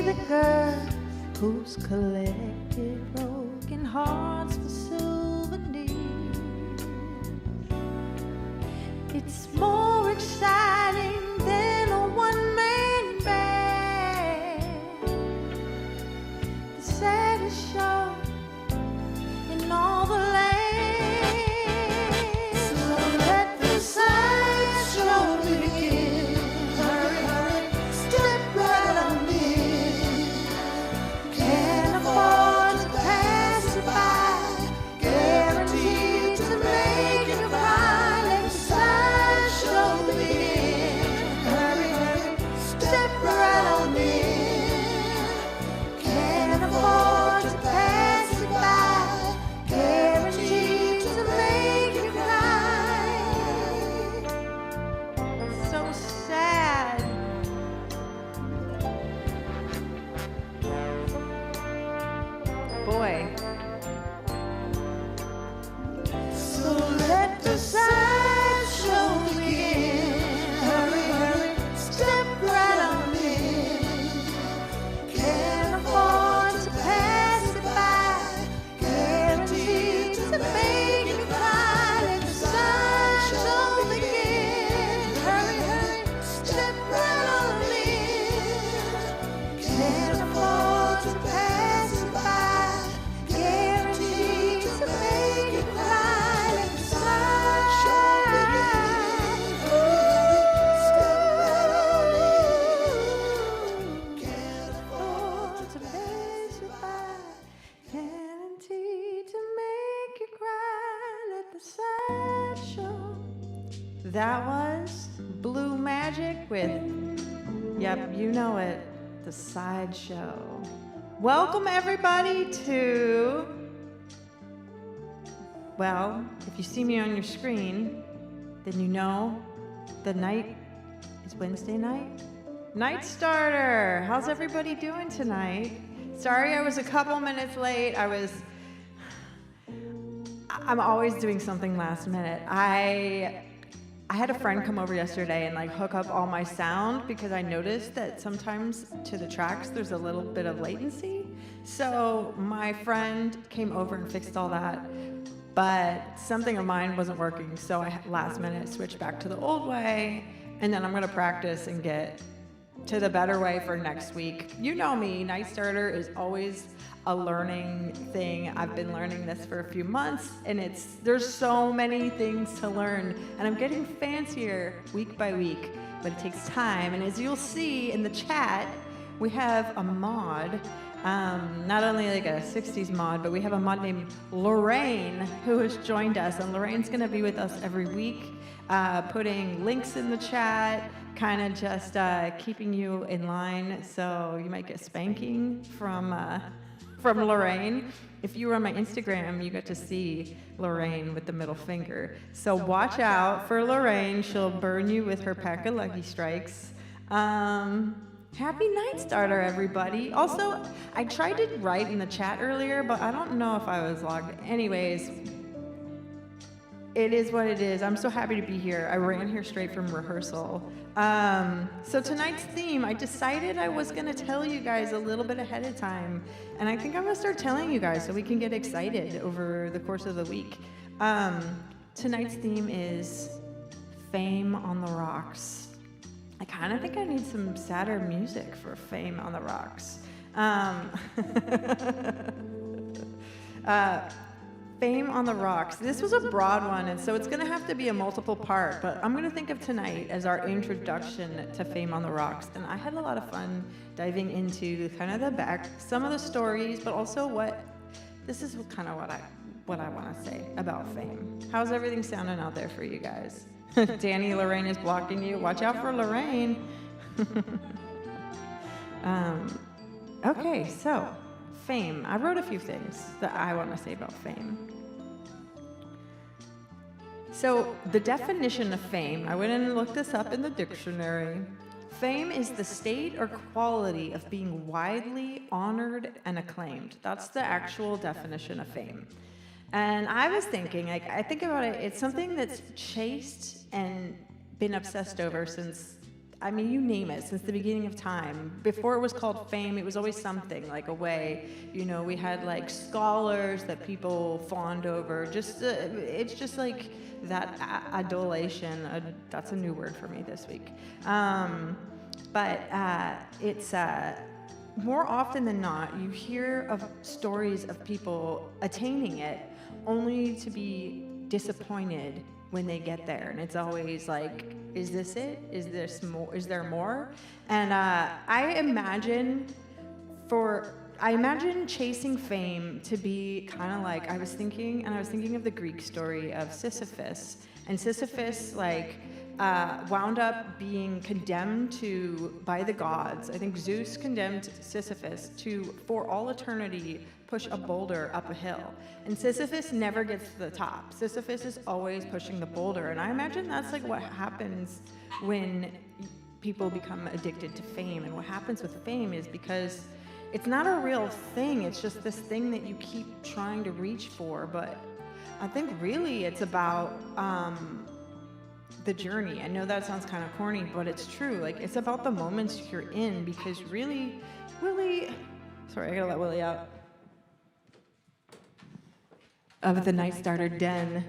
be the girl who's collected broken hearts for souvenirs. It's more exciting than a one-man band. The saddest show in all the land. So let the sideshow begin. Hurry, hurry, step right on in. Can't afford to pass it by. Guaranteed to make you cry. Let the sideshow begin. Hurry, hurry, step right on in. Can't afford to pass it by. Guaranteed to make you cry. So sad. Boy. So let the sideshow begin. Hurry, hurry, step right on in. Can't afford to pass it by. Guaranteed to make you cry. Let the sideshow begin. Hurry, hurry, step right on in. Can't afford to pass it by. Guaranteed to make you cry. Let the sideshow begin. Step right on in. Can't afford to pass it by. Guaranteed to make you cry. Let the sideshow. That was Blue Magic with, yep, you know it, the sideshow. Welcome everybody to, well, if you see me on your screen, then you know the night is Wednesday night. Night Starter. How's everybody doing tonight? Sorry I was a couple minutes late. I'm always doing something last minute. I had a friend come over yesterday and like hook up all my sound because I noticed that sometimes to the tracks there's a little bit of latency. So my friend came over and fixed all that, but something of mine wasn't working. So I last minute switched back to the old way, and then I'm gonna practice and get to the better way for next week. You know me, Night Starter is always a learning thing. I've been learning this for a few months, and there's so many things to learn, and I'm getting fancier week by week, but it takes time. And as you'll see in the chat, we have a mod, not only like a 60s mod, but we have a mod named Lorraine who has joined us, and Lorraine's gonna be with us every week, putting links in the chat, kind of just keeping you in line, so you might get spanking from Lorraine. If you were on my Instagram, you got to see Lorraine with the middle finger. So watch out for Lorraine. She'll burn you with her pack of Lucky Strikes. Happy Night Starter, everybody. Also, I tried to write in the chat earlier, but I don't know if I was logged. Anyways, it is what it is. I'm so happy to be here. I ran here straight from rehearsal. So tonight's theme, I decided I was gonna tell you guys a little bit ahead of time, and I think I'm gonna start telling you guys so we can get excited over the course of the week. Tonight's theme is Fame on the Rocks. I kind of think I need some sadder music for Fame on the Rocks. Fame on the Rocks. This was a broad one, and so it's going to have to be a multiple part, but I'm going to think of tonight as our introduction to Fame on the Rocks. And I had a lot of fun diving into kind of the back, some of the stories, but also this is kind of what I want to say about Fame. How's everything sounding out there for you guys? Danny, Lorraine is blocking you. Watch out for Lorraine. Okay, so Fame. I wrote a few things that I want to say about fame. So the definition of fame, I went in and looked this up in the dictionary. Fame is the state or quality of being widely honored and acclaimed. That's the actual definition of fame. And I was thinking, I think about it, it's something that's chased and been obsessed over since I mean, you name it, since the beginning of time. Before it was called fame, it was always something, like a way. You know, we had like scholars that people fawned over. Just, it's just like that adulation. That's a new word for me this week. But it's more often than not, you hear of stories of people attaining it only to be disappointed when they get there. And it's always like, is this it? Is this more? Is there more? And I imagine chasing fame to be kind of like, I was thinking of the Greek story of Sisyphus. And Sisyphus, like, wound up being condemned by the gods. I think Zeus condemned Sisyphus to, for all eternity, push a boulder up a hill. And Sisyphus never gets to the top. Sisyphus is always pushing the boulder. And I imagine that's like what happens when people become addicted to fame. And what happens with fame is because it's not a real thing. It's just this thing that you keep trying to reach for. But I think really it's about the journey. I know that sounds kind of corny, but it's true. Like, it's about the moments you're in, because really, Willie, sorry, I gotta let Willie out of the Night Starter den.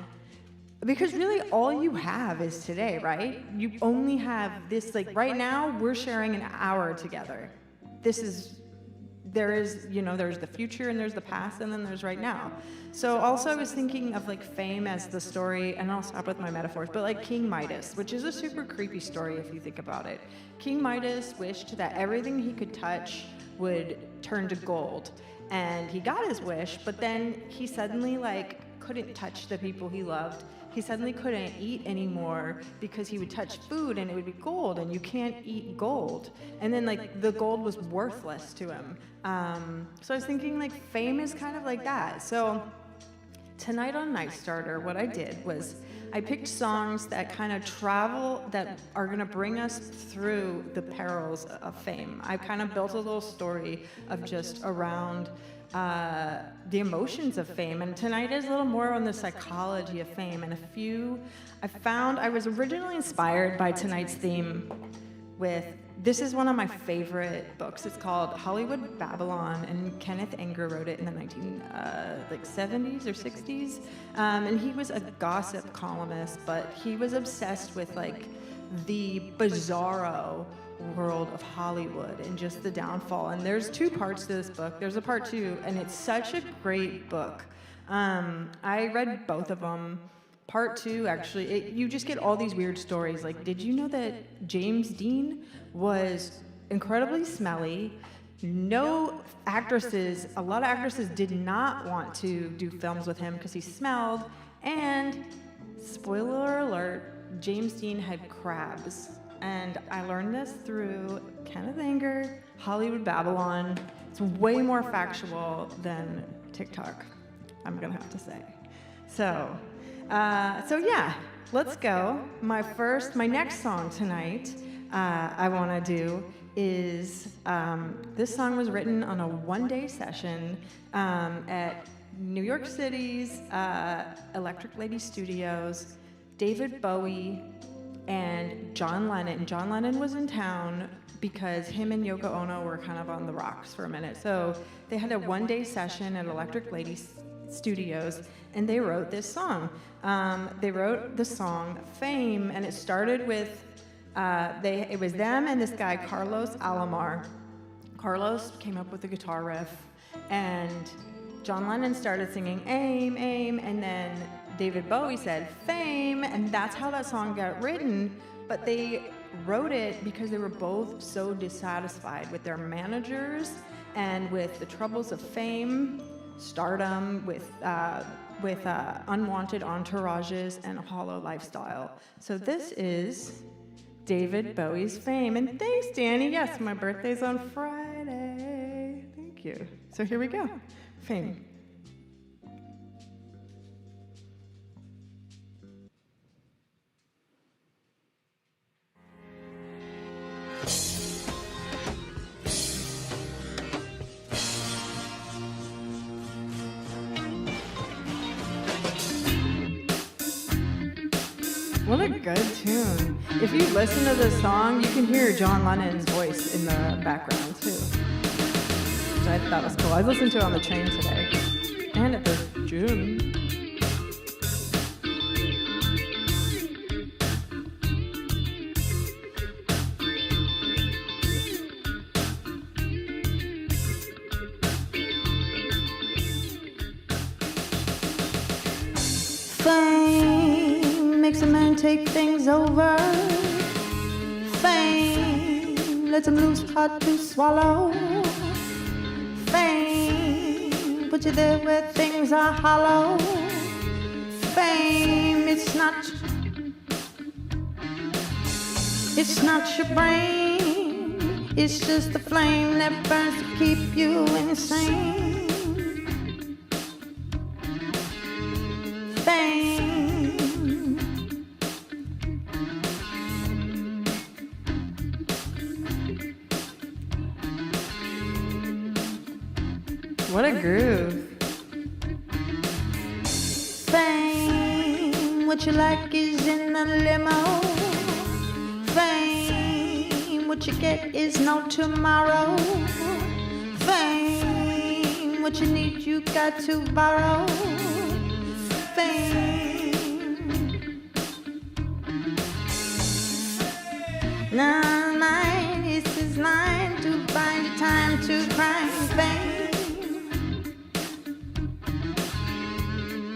Because really all you have is today, right? You only have this, like right now, we're sharing an hour together. There's the future and there's the past and then there's right now. So also I was thinking of like fame as the story, and I'll stop with my metaphors, but like King Midas, which is a super creepy story if you think about it. King Midas wished that everything he could touch would turn to gold. And he got his wish, but then he suddenly like couldn't touch the people he loved. He suddenly couldn't eat anymore because he would touch food and it would be gold, and you can't eat gold. And then like the gold was worthless to him. So I was thinking like fame is kind of like that. So tonight on Night Starter, what I did was I picked songs that kind of travel, that are gonna bring us through the perils of fame. I kind of built a little story of just around the emotions of fame, and tonight is a little more on the psychology of fame. And I was originally inspired by tonight's theme with, this is one of my favorite books. It's called Hollywood Babylon, and Kenneth Anger wrote it in the 70s or 60s. And he was a gossip columnist, but he was obsessed with like the bizarro world of Hollywood and just the downfall. And there's two parts to this book. There's a part two, and it's such a great book. I read both of them. Part two, actually, you just get all these weird stories. Like, did you know that James Dean was incredibly smelly? A lot of actresses did not want to do films with him because he smelled. And spoiler alert, James Dean had crabs. And I learned this through Kenneth Anger, Hollywood Babylon. It's way more factual than TikTok, I'm gonna have to say. So yeah, let's go. My next song tonight I wanna do is, this song was written on a one-day session at New York City's Electric Lady Studios. David Bowie and John Lennon. John Lennon was in town because him and Yoko Ono were kind of on the rocks for a minute. So they had a one-day session at Electric Lady Studios, and they wrote this song. They wrote the song Fame, and it started with, it was them and this guy, Carlos Alomar. Carlos came up with the guitar riff, and John Lennon started singing Aim, Aim, and then David Bowie said Fame, and that's how that song got written. But they wrote it because they were both so dissatisfied with their managers and with the troubles of fame, stardom, with unwanted entourages and a hollow lifestyle. So this is David Bowie's Fame. And thanks, Danny. Yes, my birthday's on Friday. Thank you. So here we go. Fame. What a good tune. If you listen to this song, you can hear John Lennon's voice in the background too. Which I thought was cool. I listened to it on the train today. And at the gym. Fame makes a man take things over. Fame lets him lose hard to swallow. Fame puts you there where things are hollow. Fame, it's not your brain. It's just the flame that burns to keep you insane. Fame. What a groove. Fame, what you like is in the limo. Fame, what you get is no tomorrow. Fame, what you need you got to borrow. Now mine is his line to find a time to crime. Fame,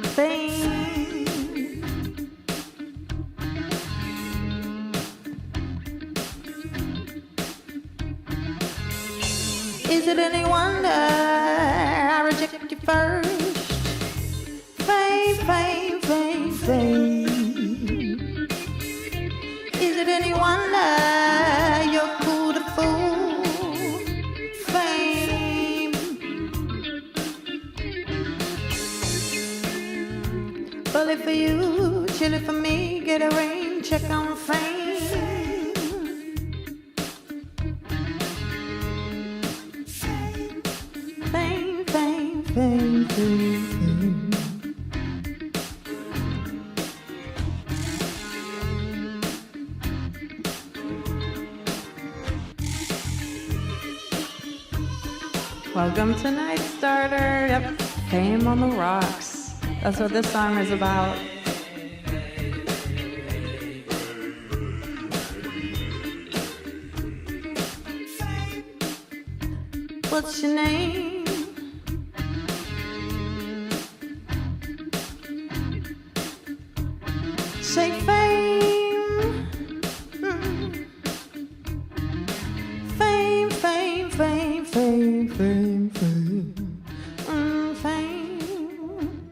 fame. Is it any wonder I reject you first? Fame, fame, fame, fame. Is it any wonder you're cool to fool? Fame. Bully for you, chilly for me, get a rain check on fame. Fame, fame, fame, fame, fame. Welcome to Nite Starter. Yep, Fame on the Rocks. That's what this song is about. What's your name? Say fame. Fame, fame, fame, fame, fame, fame. Fame.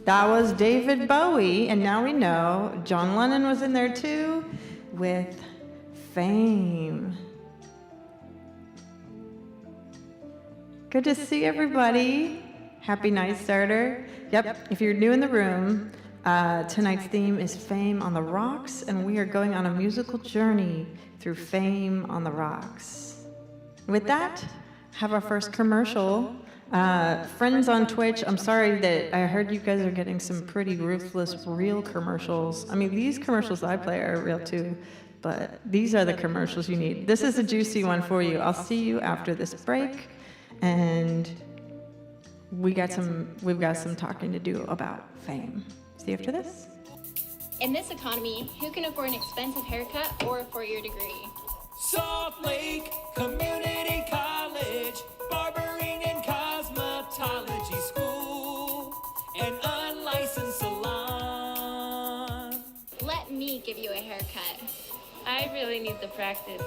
That was David Bowie, and now we know John Lennon was in there too with Fame. Good to see everybody. Happy Nite Starter. Yep, if you're new in the room, tonight's theme is Fame on the Rocks, and we are going on a musical journey through Fame on the Rocks. With that, have our first commercial. Friends on Twitch, I'm sorry that I heard you guys are getting some pretty ruthless, real commercials. I mean, these commercials I play are real too, but these are the commercials you need. This is a juicy one for you. I'll see you after this break, and we've got some talking to do about Fame. See you after this. In this economy, who can afford an expensive haircut or a four-year degree? Salt Lake Community College, barbering and cosmetology school, an unlicensed salon. Let me give you a haircut. I really need the practice.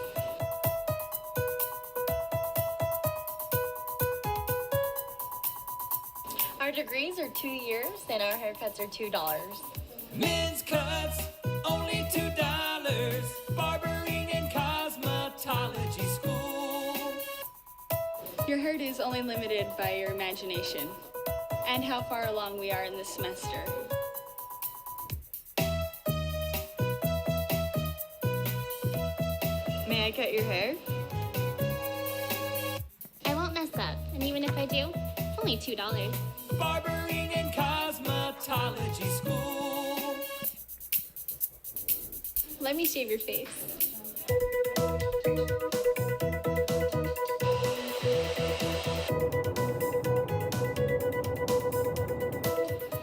Our degrees are 2 years and our haircuts are $2. Men's cuts, only $2, barbering and cosmetology school. Your herd is only limited by your imagination and how far along we are in this semester. May I cut your hair? I won't mess up, and even if I do, it's only $2. Barbering and cosmetology school. Let me shave your face.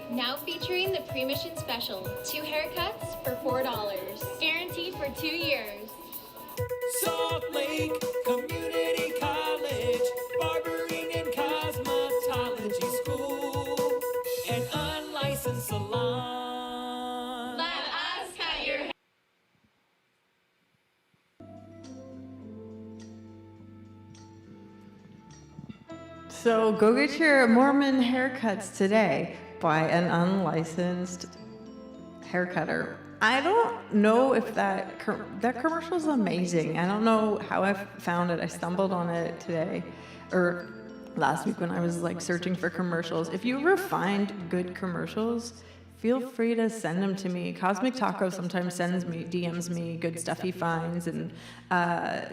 Now featuring the pre-mission special. 2 haircuts for $4. Guaranteed for 2 years. Salt Lake Community College, Barbering and Cosmetology School, an unlicensed salon. Let us cut your hair. So go get your Mormon haircuts today by an unlicensed haircutter. I don't know if that commercial is amazing. I don't know how I found it. I stumbled on it today or last week when I was like searching for commercials. If you ever find good commercials, feel free to send them to me. Cosmic Taco sometimes DMs me good stuff he finds, and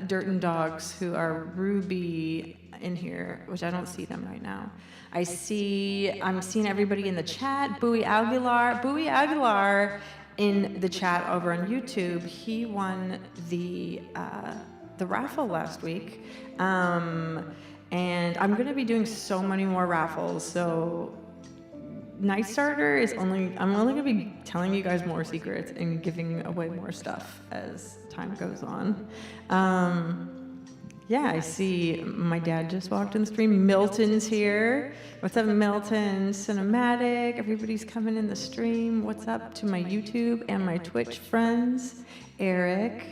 Dirt and Dogs, who are Ruby in here, which I don't see them right now. I'm seeing everybody in the chat. Bowie Aguilar in the chat over on YouTube. He won the raffle last week, and I'm going to be doing so many more raffles. So Nite Starter is I'm only going to be telling you guys more secrets and giving away more stuff as time goes on. Yeah, I see my dad just walked in the stream. Milton's here. What's up, Milton? Cinematic. Everybody's coming in the stream. What's up to my YouTube and my Twitch friends? Eric,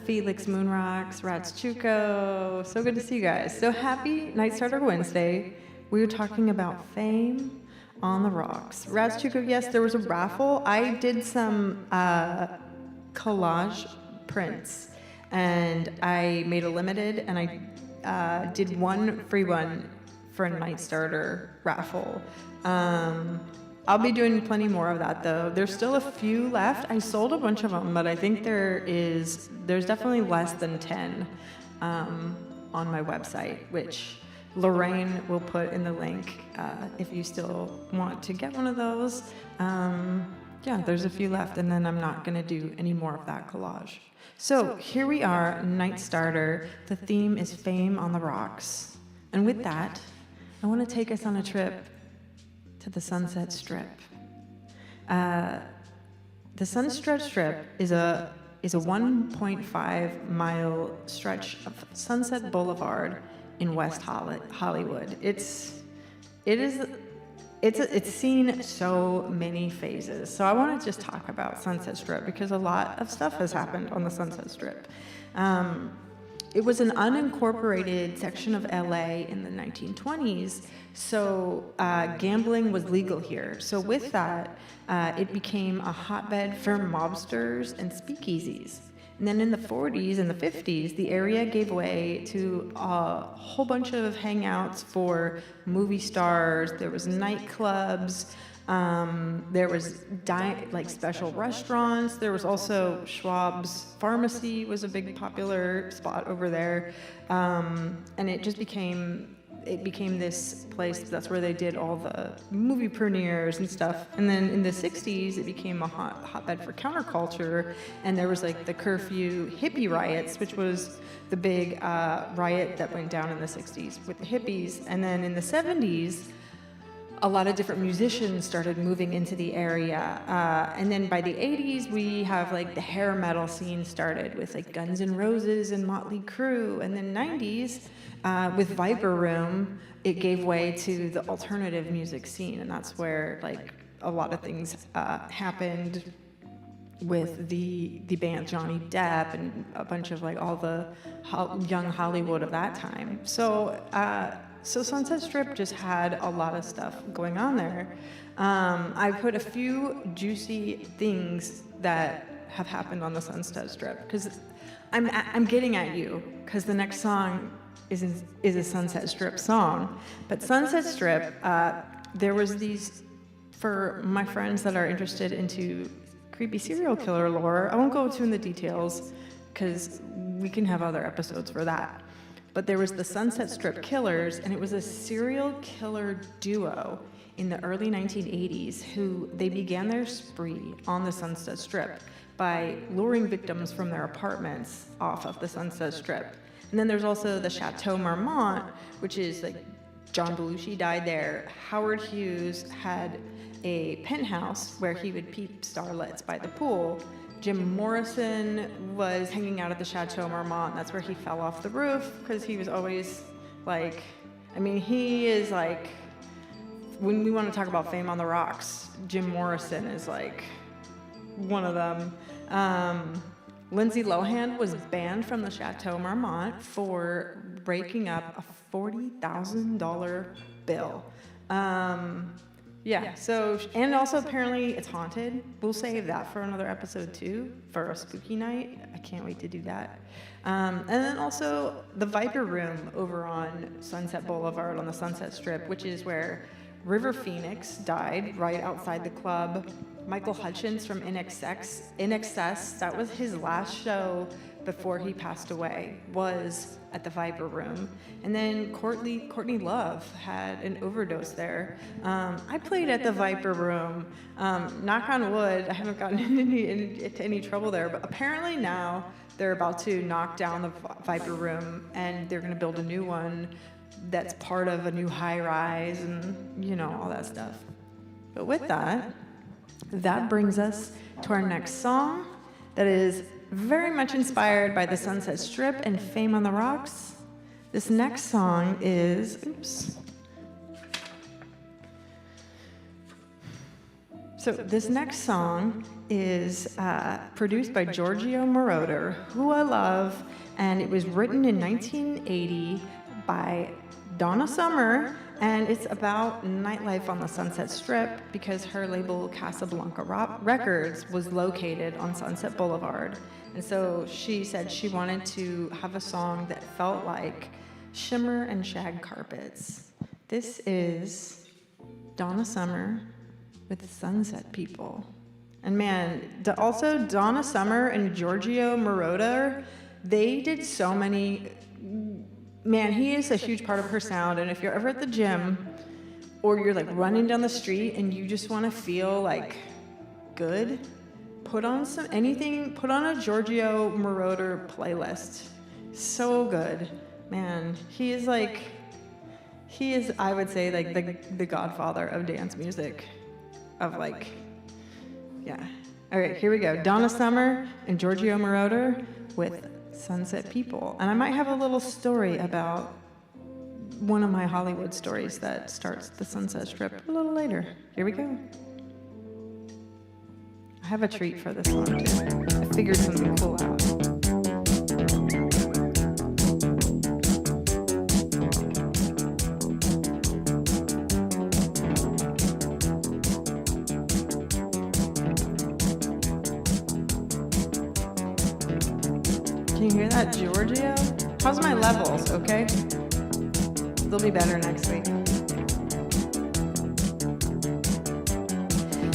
Felix Moonrocks, Rats Chuco. So good to see you guys. So happy Nite Starter Wednesday. We were talking about fame on the rocks. Rats Chuco, yes, there was a raffle. I did some collage prints. And I made a limited, and I did one free one for a Nite Starter raffle. I'll be doing plenty more of that, though. There's still a few left. I sold a bunch of them, but I think there's definitely less than 10 on my website, which Lorraine will put in the link if you still want to get one of those. Yeah, there's a few left, and then I'm not going to do any more of that collage. So here we are, Nite Starter. The theme is fame on the rocks. And with that, I want to take us on a trip to the Sunset Strip. The Sunset Strip is a 1.5 mile stretch of Sunset Boulevard in West Hollywood. It's seen so many phases. So I want to just talk about Sunset Strip because a lot of stuff has happened on the Sunset Strip. It was an unincorporated section of LA in the 1920s, so gambling was legal here. So with that, it became a hotbed for mobsters and speakeasies. And then in the 40s and the 50s, the area gave way to a whole bunch of hangouts for movie stars. There was nightclubs. There was special restaurants. There was also Schwab's Pharmacy was a big popular spot over there. And it just became this place. That's where they did all the movie premieres and stuff. And then in the 60s, it became a hotbed for counterculture. And there was like the curfew hippie riots, which was the big riot that went down in the 60s with the hippies. And then in the 70s, a lot of different musicians started moving into the area. And then by the 80s, we have like the hair metal scene started with like Guns N' Roses and Motley Crue. And then 90s, with Viper Room, it gave way to the alternative music scene. And that's where like a lot of things happened with the band Johnny Depp and a bunch of like all the young Hollywood of that time. So Sunset Strip just had a lot of stuff going on there. I put a few juicy things that have happened on the Sunset Strip because I'm getting at you because the next song is a Sunset Strip song. But Sunset Strip, there was these, for my friends that are interested into creepy serial killer lore, I won't go into the details because we can have other episodes for that. But there was the Sunset Strip Killers, and it was a serial killer duo in the early 1980s who they began their spree on the Sunset Strip. by luring victims from their apartments off of the Sunset Strip. And then there's also the Chateau Marmont, which is like John Belushi died there. Howard Hughes had a penthouse where he would peep starlets by the pool. Jim Morrison was hanging out at the Chateau Marmont. That's where he fell off the roof because he was always like, I mean, he is like, when we want to talk about fame on the rocks, Jim Morrison is like one of them. Lindsay Lohan was banned from the Chateau Marmont for breaking up a $40,000 bill. Yeah, so, and also apparently it's haunted. We'll save that for another episode too, for a spooky night. I can't wait to do that. And then also the Viper Room over on Sunset Boulevard on the Sunset Strip, which is where River Phoenix died right outside the club. Michael Hutchence from In Excess, that was his last show before he passed away, was at the Viper Room. And then Courtney Love had an overdose there. I played at the Viper Room. Knock on wood, I haven't gotten into any trouble there, but apparently now they're about to knock down the Viper Room and they're gonna build a new one that's part of a new high-rise and, you know, all that stuff. But with that brings us to our next song that is very much inspired by the Sunset Strip and Fame on the Rocks. This next song is, this next song is produced by Giorgio Moroder, who I love, and it was written in 1980 by Donna Summer, and it's about nightlife on the Sunset Strip because her label Casablanca Records was located on Sunset Boulevard. And so she said she wanted to have a song that felt like shimmer and shag carpets. This is Donna Summer with Sunset People. And man, also Donna Summer and Giorgio Moroder, they did so many. Man, he is a huge part of her sound, and if you're ever at the gym or you're like running down the street and you just want to feel like good, put on a Giorgio Moroder playlist. So good. Man, he is, I would say, like the godfather of dance music. Yeah. All right, here we go. Donna Summer and Giorgio Moroder with Sunset People. And I might have a little story about one of my Hollywood stories that starts the Sunset Strip a little later. Here we go. I have a treat for this one too. I figured something cool out. Can you hear that, Giorgio? How's my levels, okay? They'll be better next week.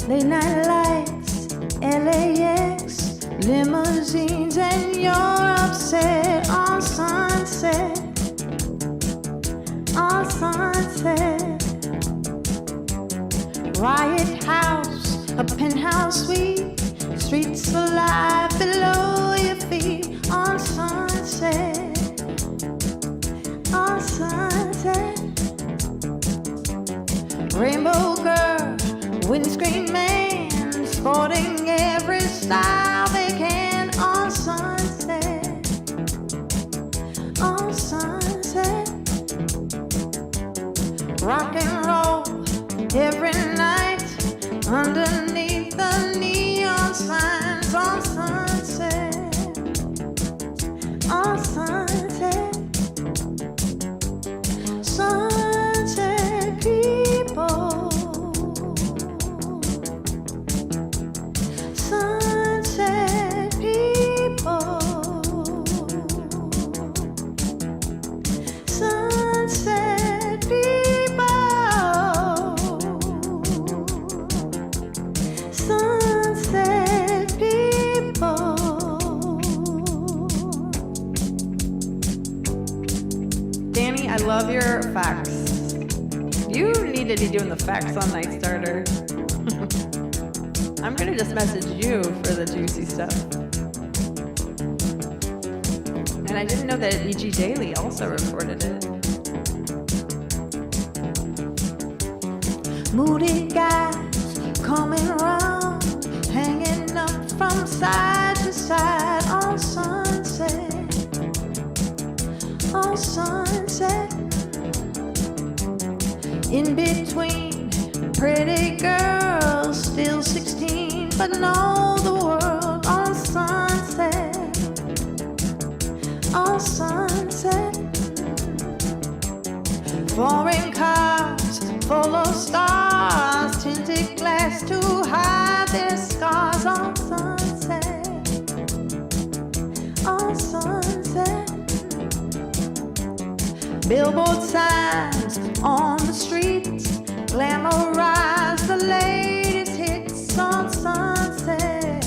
Late night lights, LAX, limousines, and you're upset on Sunset. On Sunset. Riot House, a penthouse suite, streets alive below your feet. On Sunset, on Sunset. Rainbow girl, windscreen man, sporting every style they can. On Sunset, on Sunset. Rock and roll every night underneath the neon signs. On Sunset, on Sunset. Sunset people. Sunset people. Sunset people. Sunset people. Danny, I love your facts. You need to be doing the facts on Night Starter. I'm gonna just message you for the juicy stuff. And I didn't know that EG Daily also reported it. Moody guys coming around, hanging up from side to side on Sunset. On Sunset. In between pretty girls, still 16, but know the world on Sunset. On Sunset. Foreign cars full of stars, tinted glass to hide their scars on Sunset. On Sunset. Billboard signs on the streets glamorize the latest hits on Sunset.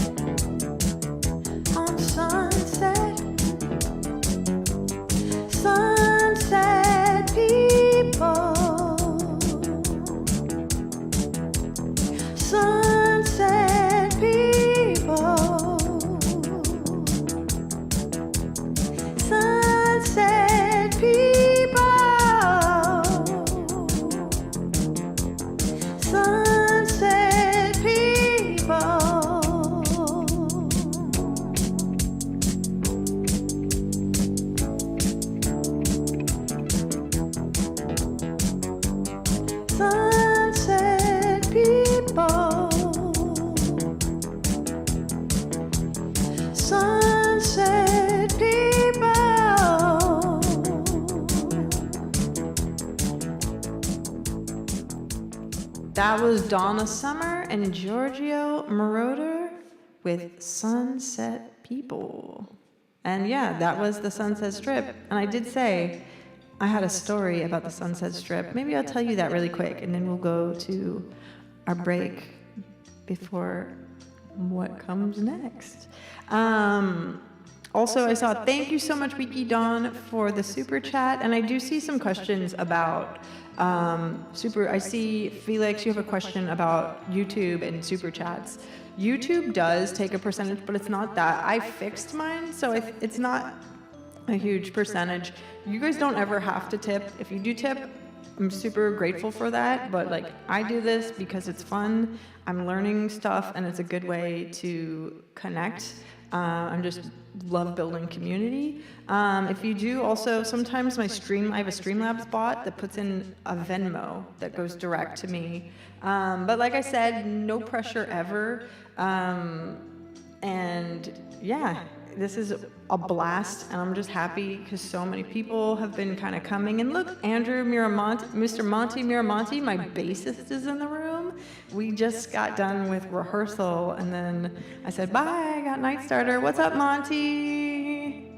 On Sunset. Sunset people. Sunset people. Sunset people. Sunset people. Sunset people. Sunset people. That was Donna Summer and Giorgio Moroder with Sunset People. And yeah, that was the Sunset Strip. And I did say I had a story about the Sunset Strip. Maybe I'll tell you that really quick, and then we'll go to our break before what comes next. Also, I saw, thank you so much, Wiki Dawn, for the super chat. And I do see some questions about I see, Felix, you have a question about YouTube and super chats. YouTube does take a percentage, but it's not that. I fixed mine, so it's not a huge percentage. You guys don't ever have to tip. If you do tip, I'm super grateful for that, but like I do this because it's fun. I'm learning stuff, and it's a good way to connect. I'm just love building community. If you do also, sometimes I have a Streamlabs bot that puts in a Venmo that goes direct to me. But like I said, no pressure ever. And yeah, this is a blast, and I'm just happy because so many people have been kind of coming. And look, Andrew Miramonte, Mr. Monty Miramonte, my bassist, is in the room. We just got done with rehearsal, and then I said, bye, I got Nite Starter. What's up, Monty?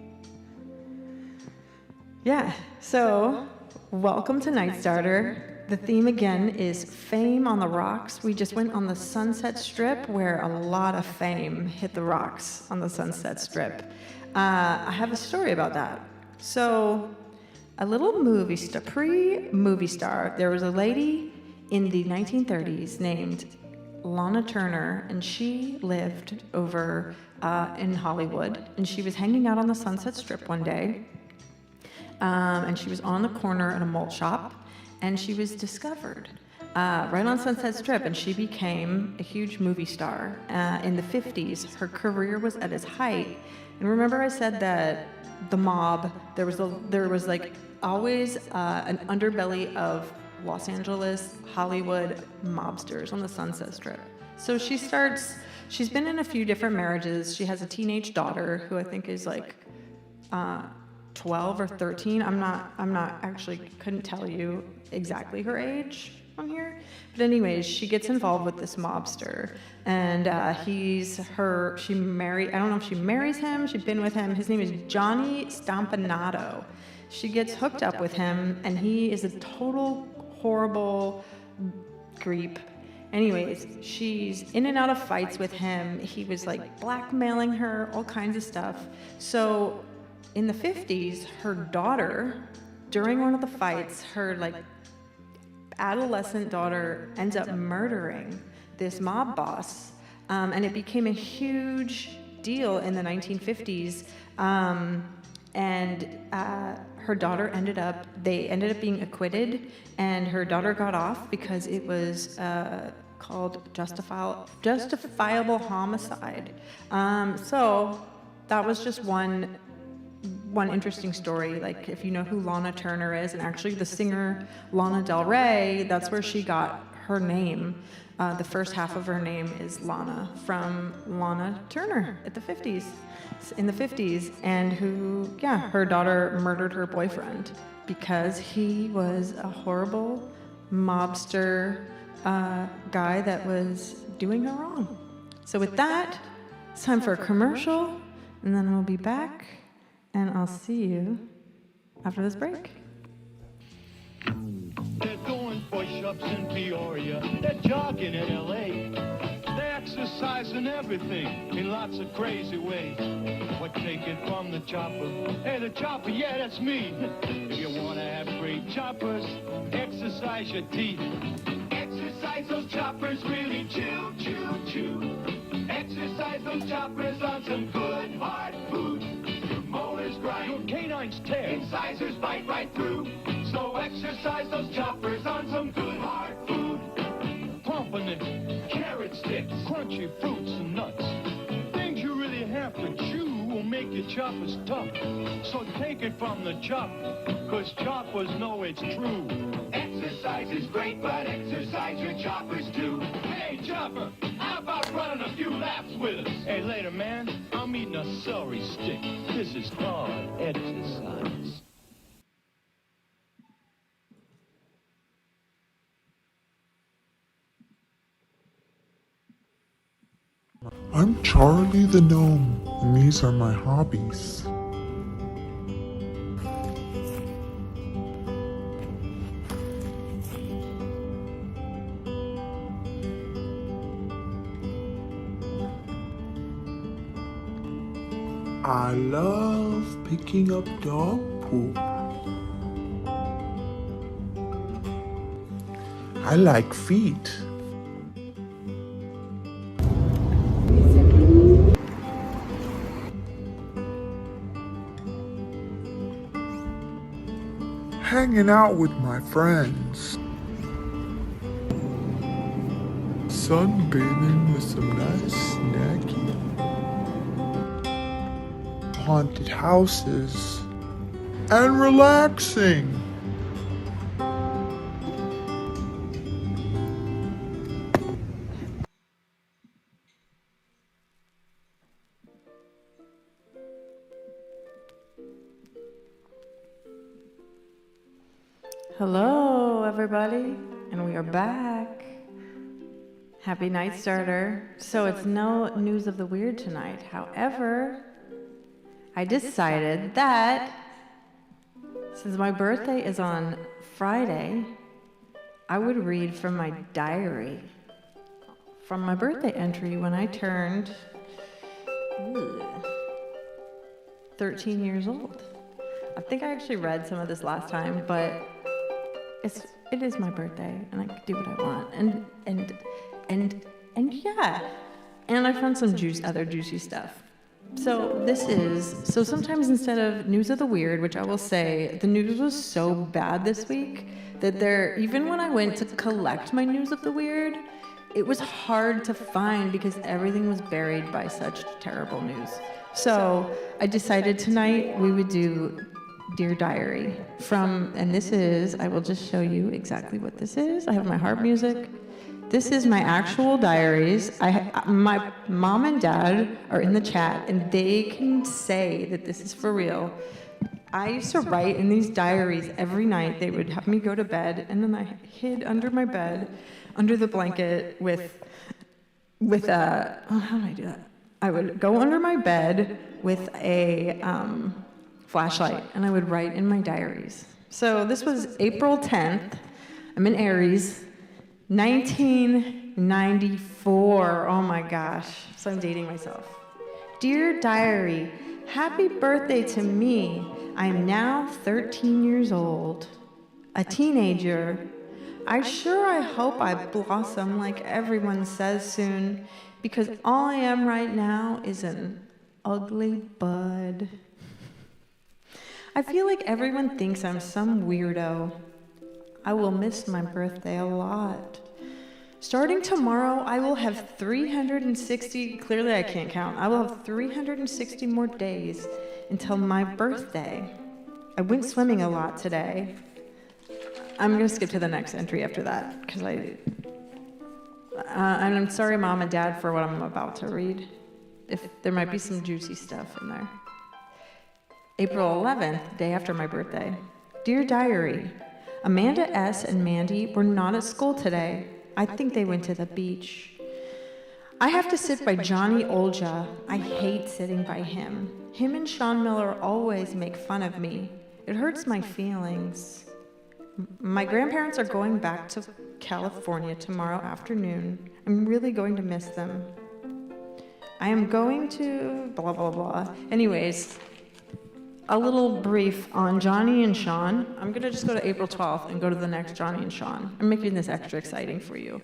Yeah, so welcome to Nite Starter. The theme again is fame on the rocks. We just went on the Sunset Strip where a lot of fame hit the rocks on the Sunset Strip. I have a story about that. So a little movie star, pre-movie star, there was a lady in the 1930s named Lana Turner, and she lived over in Hollywood, and she was hanging out on the Sunset Strip one day, and she was on the corner at a malt shop, and she was discovered right on Sunset Strip, and she became a huge movie star. In the 50s, her career was at its height. And remember I said that the mob, there was like always an underbelly of Los Angeles, Hollywood mobsters on the Sunset Strip. So she's been in a few different marriages. She has a teenage daughter who I think is like 12 or 13. I'm not actually, couldn't tell you exactly her age on here. But anyways, she gets involved with this mobster, and she married, I don't know if she marries him, she's been with him. His name is Johnny Stompanato. She gets hooked up with him, and he is a total horrible creep. Anyways, she's in and out of fights with him. He was like blackmailing her, all kinds of stuff. So in the 50s, her daughter, during one of the fights, her like adolescent daughter ends up murdering this mob boss. And it became a huge deal in the 1950s. Her daughter ended up being acquitted, and her daughter got off because it was called justifiable homicide. So that was just one interesting story. Like, if you know who Lana Turner is, and actually the singer Lana Del Rey, that's where she got her name. The first half of her name is Lana, from Lana Turner in the 50s, and her daughter murdered her boyfriend because he was a horrible mobster guy that was doing her wrong. So with that, it's time for a commercial, and then we'll be back, and I'll see you after this break. They're doing push-ups in Peoria. They're jogging in L.A. They're exercising everything in lots of crazy ways. But take it from the chopper. Hey, the chopper, yeah, that's me. If you want to have great choppers, exercise your teeth. Exercise those choppers, really chew, chew, chew. Exercise those choppers on some good hard food. Your molars grind, your canines tear, incisors bite right through. So exercise those choppers on some good hard food. Pumpernickel, carrot sticks, crunchy fruits and nuts. Things you really have to chew will make your choppers tough. So take it from the chopper, 'cause choppers know it's true. Exercise is great, but exercise your choppers too. Hey, chopper, how about running a few laps with us? Hey, later, man, I'm eating a celery stick. This is called exercise. I'm Charlie the Gnome, and these are my hobbies. I love picking up dog poop. I like feet. Hanging out with my friends. Sunbathing with some nice snacky. Haunted houses. And relaxing. Hello, everybody, and we are back. Happy night starter. So it's no news of the weird tonight. However, I decided that since my birthday is on Friday, I would read from my diary, from my birthday entry when I turned 13 years old. I think I actually read some of this last time, but it is my birthday, and I can do what I want, and yeah, and I found some other juicy stuff. So sometimes instead of news of the weird, which I will say, the news was so bad this week that even when I went to collect my news of the weird, it was hard to find because everything was buried by such terrible news. So I decided tonight we would do Dear Diary I will just show you exactly what this is. I have my harp music. This is my actual diaries. My mom and dad are in the chat, and they can say that this is for real. I used to write in these diaries every night. They would have me go to bed, and then I hid under my bed, under the blanket with how did I do that? I would go under my bed with a flashlight, and I would write in my diaries. So this was April 10th. I'm in Aries, 1994. Oh my gosh. So I'm dating myself. Dear Diary, happy birthday to me. I am now 13 years old, a teenager. I hope I blossom like everyone says soon. because all I am right now is an ugly bud. I feel like everyone thinks I'm some weirdo. I will miss my birthday a lot. Starting tomorrow, I will have 360, clearly I can't count, I will have 360 more days until my birthday. I went swimming a lot today. I'm gonna skip to the next entry after that, because and I'm sorry, Mom and Dad, for what I'm about to read. If there might be some juicy stuff in there. April 11th, day after my birthday. Dear Diary, Amanda S. and Mandy were not at school today. I think they went to the beach. I have to sit by Johnny Olja. I hate sitting by him. Him and Sean Miller always make fun of me. It hurts my feelings. My grandparents are going back to California tomorrow afternoon. I'm really going to miss them. I am going to blah, blah, blah. Anyways, a little brief on Johnny and Sean. I'm gonna just go to April 12th and go to the next Johnny and Sean. I'm making this extra exciting for you.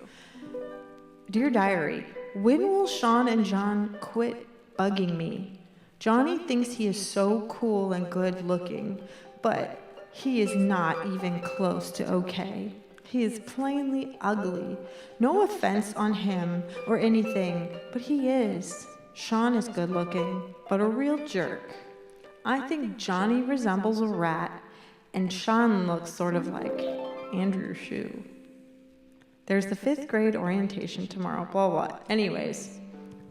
Dear Diary, when will Sean and John quit bugging me? Johnny thinks he is so cool and good looking, but he is not even close to okay. He is plainly ugly. No offense on him or anything, but he is. Sean is good looking, but a real jerk. I think Johnny resembles a rat, and Sean looks sort of like Andrew Shue. There's the 5th grade orientation tomorrow, blah, blah. Anyways,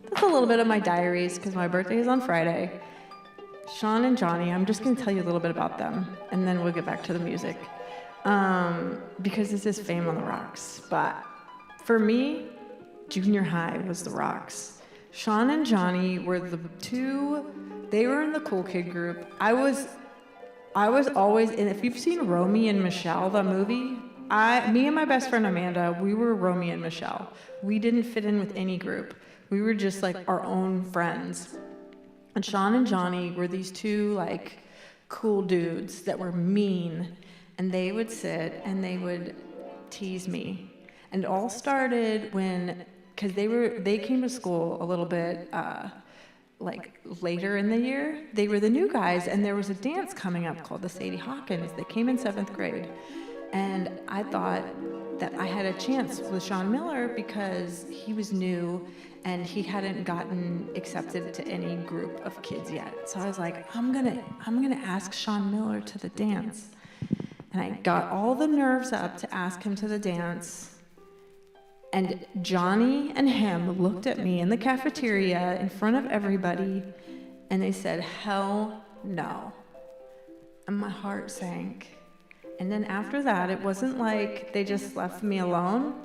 that's a little bit of my diaries, because my birthday is on Friday. Sean and Johnny, I'm just going to tell you a little bit about them, and then we'll get back to the music. Because this is Fame on the Rocks. But for me, junior high was the Rocks. Sean and Johnny were the two. They were in the cool kid group. I was always in. If you've seen Romy and Michelle, the movie, me and my best friend Amanda, we were Romy and Michelle. We didn't fit in with any group. We were just like our own friends. And Sean and Johnny were these two like cool dudes that were mean, and they would sit and they would tease me. And it all started when, because they came to school a little bit. Like later in the year, they were the new guys, and there was a dance coming up called the Sadie Hawkins. They came in 7th grade, and I thought that I had a chance with Sean Miller because he was new and he hadn't gotten accepted to any group of kids yet. So I was like, I'm gonna ask Sean Miller to the dance, and I got all the nerves up to ask him to the dance. And Johnny and him looked at me in the cafeteria in front of everybody, and they said, hell no. And my heart sank. And then after that, it wasn't like they just left me alone,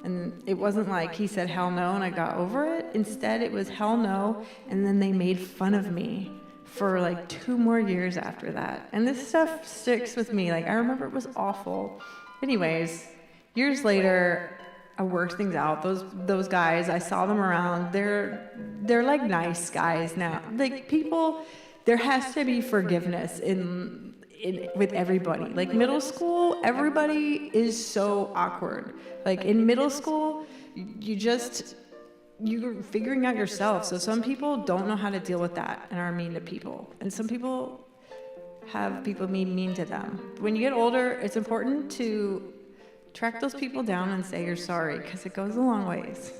and it wasn't like he said hell no and I got over it. Instead, it was hell no, and then they made fun of me for like 2 more years after that. And this stuff sticks with me. Like, I remember it was awful. Anyways, years later, I worked things out. Those guys, I saw them around. They're like nice guys now. Like, people, there has to be forgiveness in with everybody. Like, middle school, everybody is so awkward. Like, in middle school, you're figuring out yourself. So some people don't know how to deal with that and are mean to people. And some people have people be mean to them. When you get older, it's important to track those people down and say you're sorry, because it goes a long ways.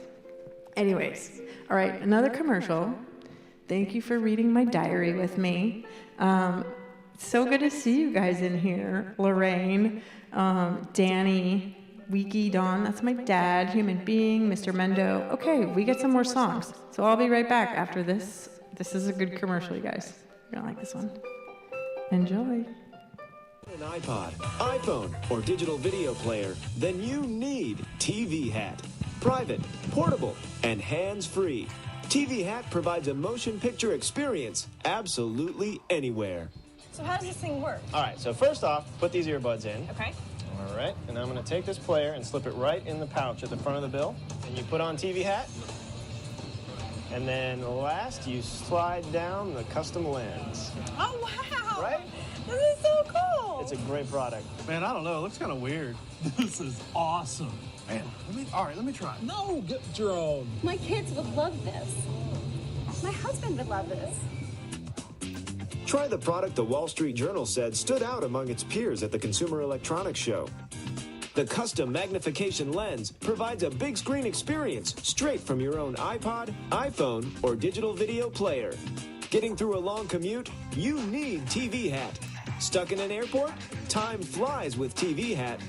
Anyways, all right, another commercial. Thank you for reading my diary with me. So good to see you guys in here. Lorraine, Danny, Wiki, Dawn, that's my dad, human being, Mr. Mendo. Okay, we get some more songs. So I'll be right back after this. This is a good commercial, you guys. You're gonna like this one. Enjoy. An iPod, iPhone, or digital video player, then you need TV Hat. Private, portable, and hands-free. TV Hat provides a motion picture experience absolutely anywhere. So how does this thing work? All right, so first off, put these earbuds in. Okay. All right, and I'm going to take this player and slip it right in the pouch at the front of the bill. And you put on TV Hat. And then last, you slide down the custom lens. Oh, wow. Right? This is so cool. It's a great product. Man, I don't know. It looks kind of weird. This is awesome. Man, let me try it. No, get your own. My kids would love this. My husband would love this. Try the product the Wall Street Journal said stood out among its peers at the Consumer Electronics Show. The custom magnification lens provides a big screen experience straight from your own iPod, iPhone, or digital video player. Getting through a long commute? You need TV Hat. Stuck in an airport? Time flies with TV Hat.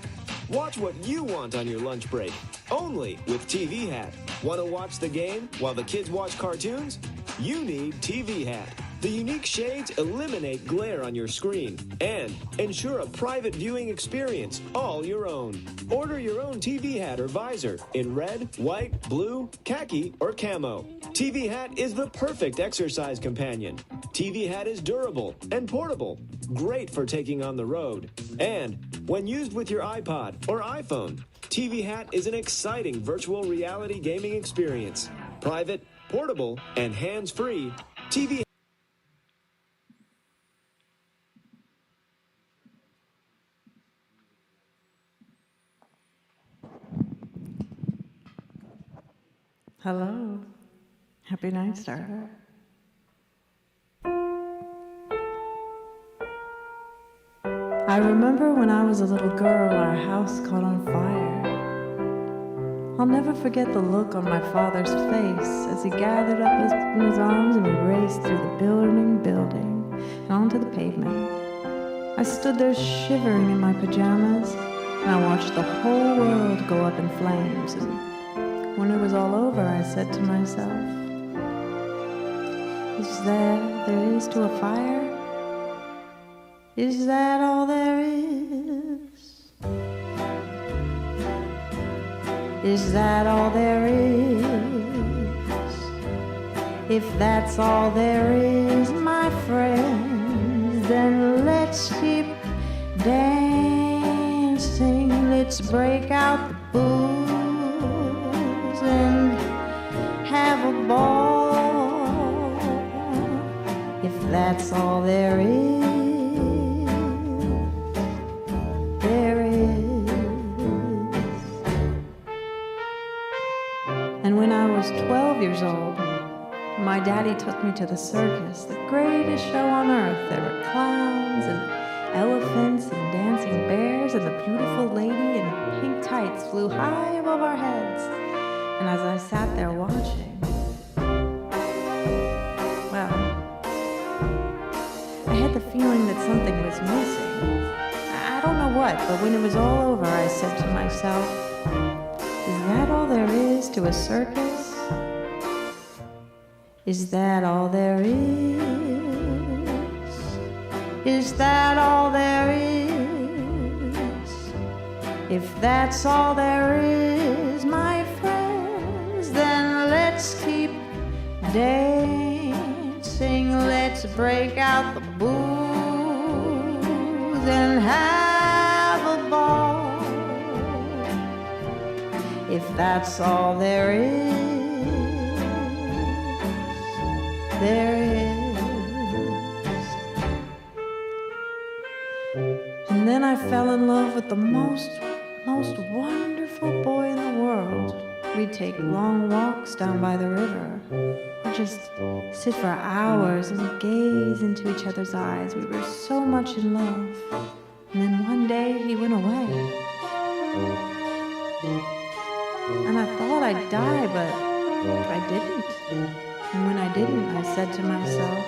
Watch what you want on your lunch break, only with TV Hat. Want to watch the game while the kids watch cartoons? You need TV Hat. The unique shades eliminate glare on your screen and ensure a private viewing experience all your own. Order your own TV hat or visor in red, white, blue, khaki, or camo. TV Hat is the perfect exercise companion. TV Hat is durable and portable, great for taking on the road. And when used with your iPod or iPhone, TV Hat is an exciting virtual reality gaming experience. Private, portable, and hands-free, TV Hello. Happy night, starter. I remember when I was a little girl, our house caught on fire. I'll never forget the look on my father's face as he gathered up in his arms and we raced through the burning building and onto the pavement. I stood there shivering in my pajamas and I watched the whole world go up in flames. And when it was all over, I said to myself, is that there is to a fire? Is that all there is? Is that all there is? If that's all there is, my friends, then let's keep dancing. Let's break out the booze and have a ball. If that's all there is, there is. And when I was 12 years old, my daddy took me to the circus, the greatest show on earth. There were clowns and elephants and dancing bears, and the beautiful lady in pink tights flew high above our heads. And as I sat there watching, well, I had the feeling that something was missing. I don't know what, but when it was all over, I said to myself, is that all there is to a circus? Is that all there is? Is that all there is? If that's all there is, my friends, then let's keep dancing. Let's break out the booze and have a ball. If that's all there is, there is. And then I fell in love with the most wonderful boy in the world. We'd take long walks down by the river, or just sit for hours and gaze into each other's eyes. We were so much in love. And then one day he went away. And I thought I'd die, but I didn't. And when I didn't, I said to myself,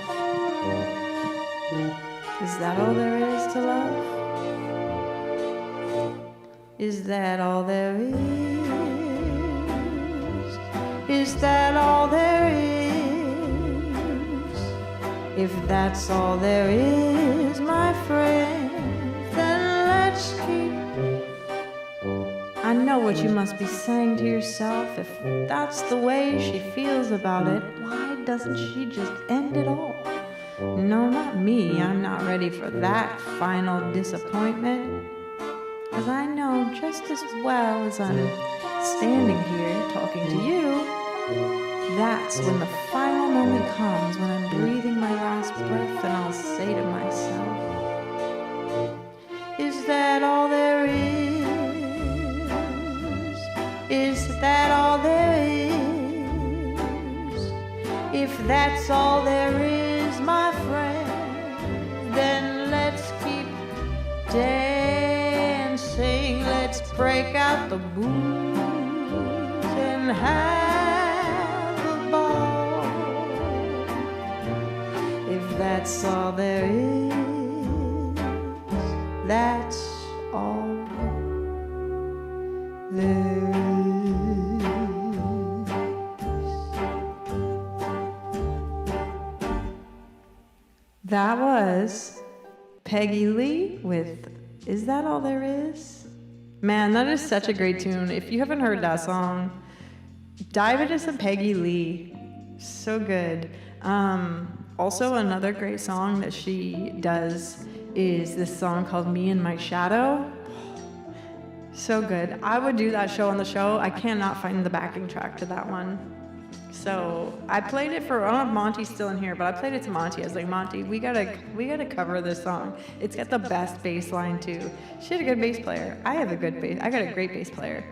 is that all there is to love? Is that all there is? Is that all there is? If that's all there is, my friend, then let's keep. I know what you must be saying to yourself. If that's the way she feels about it, why doesn't she just end it all? No, not me. I'm not ready for that final disappointment. Because I know just as well as I'm standing here talking to you, that's when the final moment comes, when I'm breathing my last breath, and I'll say to myself, Is that all there is? Is that all there is? If that's all there is, my friend, then let's keep dancing. Let's break out the booze and have a ball. If that's all there is, that's all there is. That was Peggy Lee with Is That All There Is? Man, that is such a great tune. If you haven't heard that song, dive into some Peggy Lee. So good. Also, another great song that she does is this song called Me and My Shadow. So good. I would do that show on the show. I cannot find the backing track to that one. So I played it for, I don't know if Monty's still in here, but I played it to Monty. I was like, Monty, we gotta cover this song. It's got the best bass line too. She had a good bass player. I got a great bass player.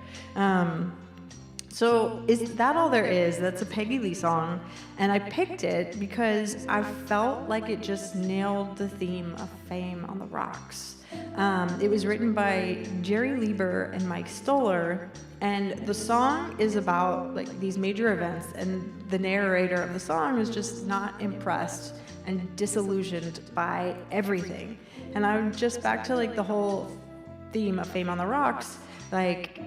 So Is That All There Is? That's a Peggy Lee song. And I picked it because I felt like it just nailed the theme of fame on the rocks. It was written by Jerry Lieber and Mike Stoller, and the song is about like these major events, and the narrator of the song is just not impressed and disillusioned by everything. And I'm just back to like the whole theme of Fame on the Rocks, like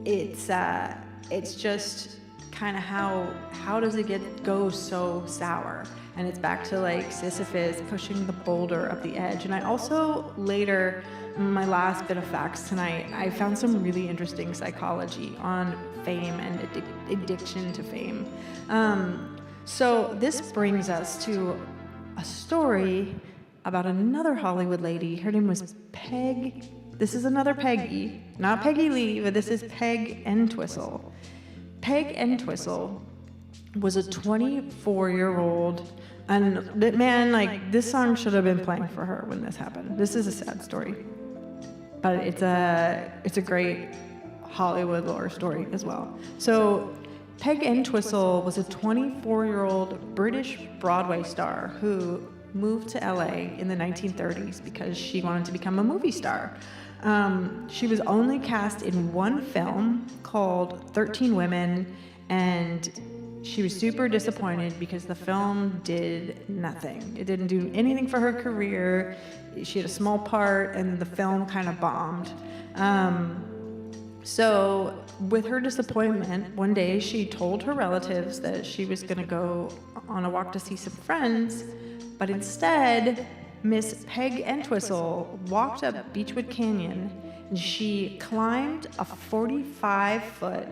it's just kind of how does it go so sour? And it's back to like Sisyphus pushing the boulder up the edge. And I also later, my last bit of facts tonight, I found some really interesting psychology on fame and addiction to fame. So this brings us to a story about another Hollywood lady. Her name was Peg. This is another Peggy, not Peggy Lee, but this is Peg Entwistle. Peg Entwistle was a 24-year-old, and man, like this song should have been playing for her when this happened. This is a sad story, but it's a great Hollywood lore story as well. So Peg Entwistle was a 24-year-old British Broadway star who moved to LA in the 1930s because she wanted to become a movie star. She was only cast in one film called 13 Women, and she was super disappointed because the film did nothing. It didn't do anything for her career. She had a small part, and the film kind of bombed. So with her disappointment, one day she told her relatives that she was going to go on a walk to see some friends, but instead, Miss Peg Entwistle walked up Beechwood Canyon, and she climbed a 45-foot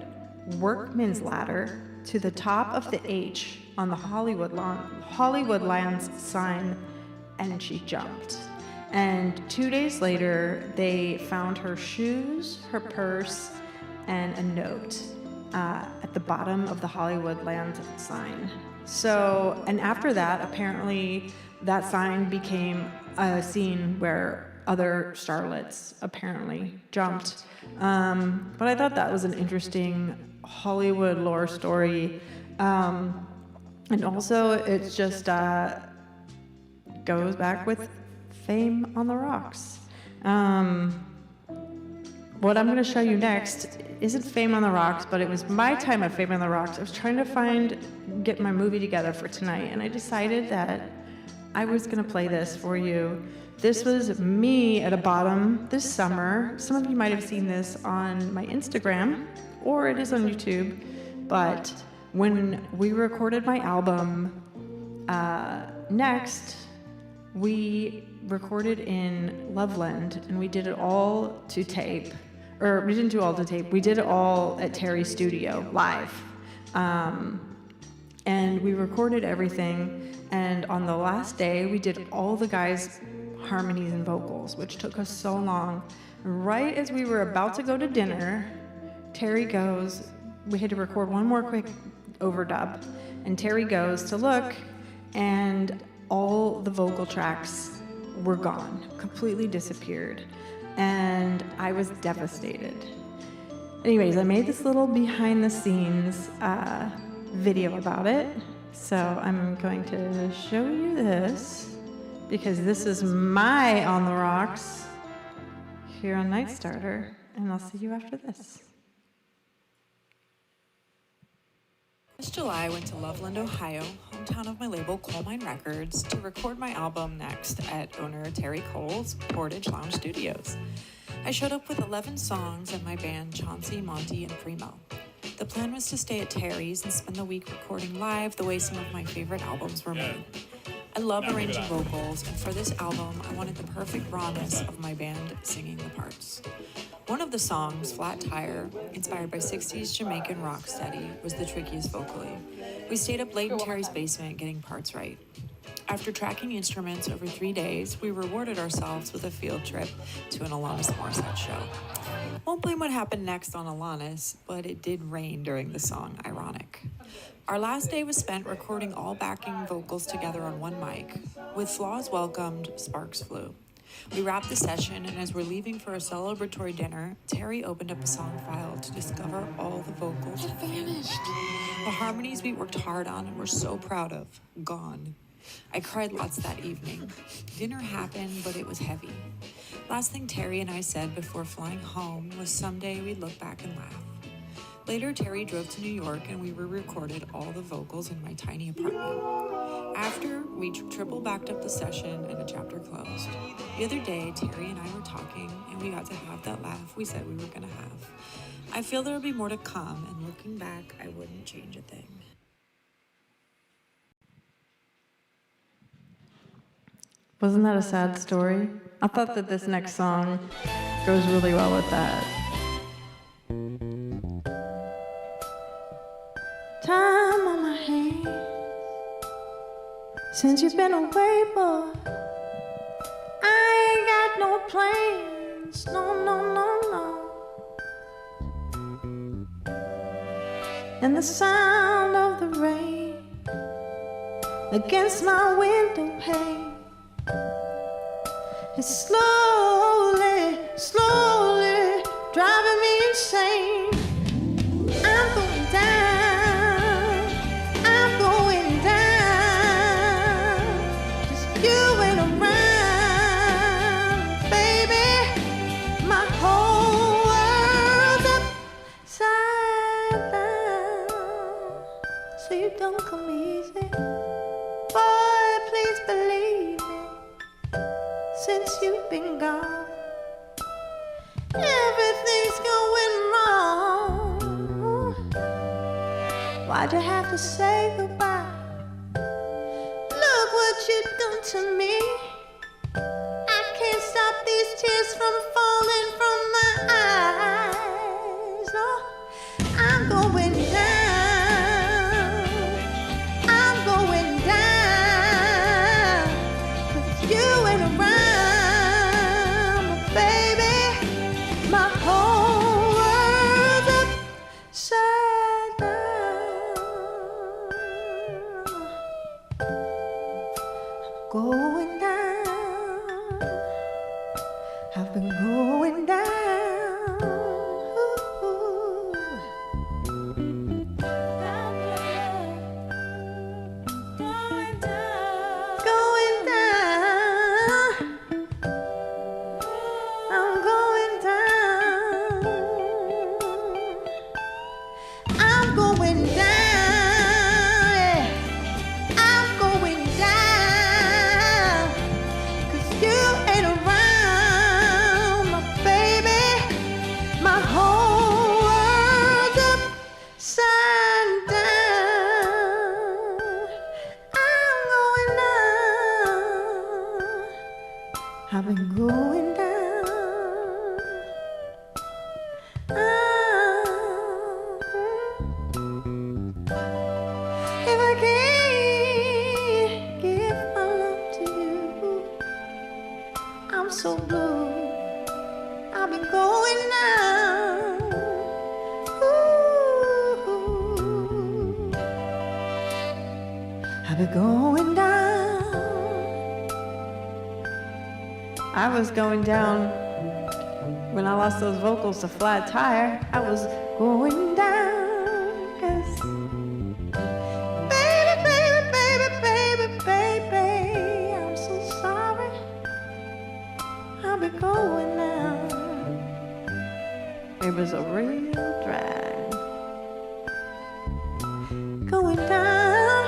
workman's ladder to the top of the H on the Hollywoodlands sign, and she jumped. And 2 days later, they found her shoes, her purse, and a note at the bottom of the Hollywoodlands sign. So, and after that, apparently that sign became a scene where other starlets apparently jumped. But I thought that was an interesting Hollywood lore story. And also it's just goes back with Fame on the Rocks. What I'm going to show you next isn't Fame on the Rocks, but it was my time at Fame on the Rocks. I was trying to get my movie together for tonight, and I decided that I was going to play this for you. This was me at a bottom this summer. Some of you might have seen this on my Instagram, or it is on YouTube. But when we recorded my album, next, we recorded in Loveland, and we did it all to tape. Or we didn't do it all to tape. We did it all at Terry's studio, live. And we recorded everything. And on the last day, we did all the guys' harmonies and vocals, which took us so long. Right as we were about to go to dinner, Terry goes, we had to record one more quick overdub. And Terry goes to look, and all the vocal tracks were gone, completely disappeared. And I was devastated. Anyways, I made this little behind the scenes video about it. So I'm going to show you this because this is my On the Rocks here on Night Starter. And I'll see you after this. This July, I went to Loveland, Ohio, hometown of my label Coal Mine Records, to record my album Next at owner Terry Cole's Portage Lounge Studios. I showed up with 11 songs and my band Chauncey, Monty, and Primo. The plan was to stay at Terry's and spend the week recording live the way some of my favorite albums were made. I love arranging vocals, and for this album, I wanted the perfect rawness of my band singing the parts. One of the songs, Flat Tire, inspired by 60s Jamaican rocksteady, was the trickiest vocally. We stayed up late in Terry's basement getting parts right. After tracking instruments over 3 days, we rewarded ourselves with a field trip to an Alanis Morissette show. Won't blame what happened next on Alanis, but it did rain during the song Ironic. Our last day was spent recording all backing vocals together on one mic. With flaws welcomed, sparks flew. We wrapped the session, and as we're leaving for a celebratory dinner, Terry opened up a song file to discover all the vocals had vanished. The harmonies we worked hard on and were so proud of, gone. I cried lots that evening. Dinner happened, but it was heavy. Last thing Terry and I said before flying home was someday we'd look back and laugh. Later, Terry drove to New York and we re-recorded all the vocals in my tiny apartment. After, we triple backed up the session and a chapter closed. The other day, Terry and I were talking and we got to have that laugh we said we were gonna have. I feel there'll be more to come, and looking back, I wouldn't change a thing. Wasn't that a sad story? I thought that this next song goes really well with that. Time on my hands since you've been away, boy. I ain't got no plans, no, no, no, no. And the sound of the rain against my window pane is slowly, slowly driving me insane. I'm going down, I'm going down. Just you and around, baby. My whole world's upside down. Sleep don't come easy, boy, please believe me. Since you've been gone, everything's going wrong. Why'd you have to say goodbye? Look what you've done to me. I can't stop these tears from falling from my eyes. Oh, I'm going down, I'm going down. 'Cause you ain't around, baby. My whole world's upside down. I'm going down. I've been going down. Going down. I'm going down. I'm going down. Yeah. I'm going down. 'Cause you ain't around, my baby. My whole world's upside down. I'm going down. I've been going down. If I can't give my love to you, I'm so blue. I've been going down. Ooh. I've been going down. I was going down when I lost those vocals to Flat Tire. I was going down, 'cause baby, I'm so sorry. I'll be going down. It was a real drag. Going down.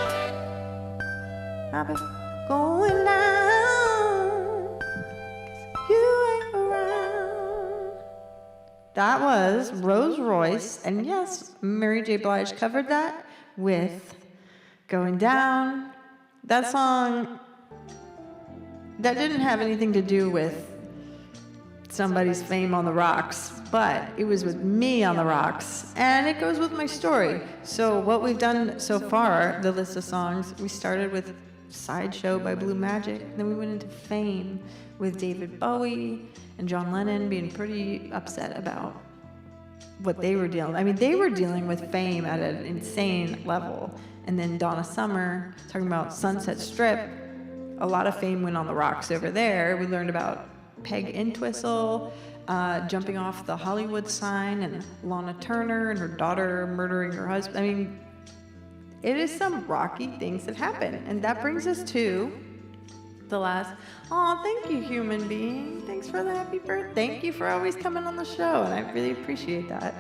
I'll be going down. 'Cause you ain't around. That was Rose Royce, and yes, Mary J. Blige covered that with Going Down. That song, that didn't have anything to do with somebody's fame on the rocks, but it was with me on the rocks, and it goes with my story. So what we've done so far, the list of songs, we started with Sideshow by Blue Magic, then we went into Fame with David Bowie and John Lennon being pretty upset about what they were dealing. I mean, they were dealing with fame at an insane level. And then Donna Summer talking about Sunset Strip. A lot of fame went on the rocks over there. We learned about Peg Entwistle jumping off the Hollywood sign, and Lana Turner and her daughter murdering her husband. I mean, it is some rocky things that happen. And that brings us to the last. Oh, thank you, human being. Thanks for the happy birthday. Thank you for always coming on the show, and I really appreciate that.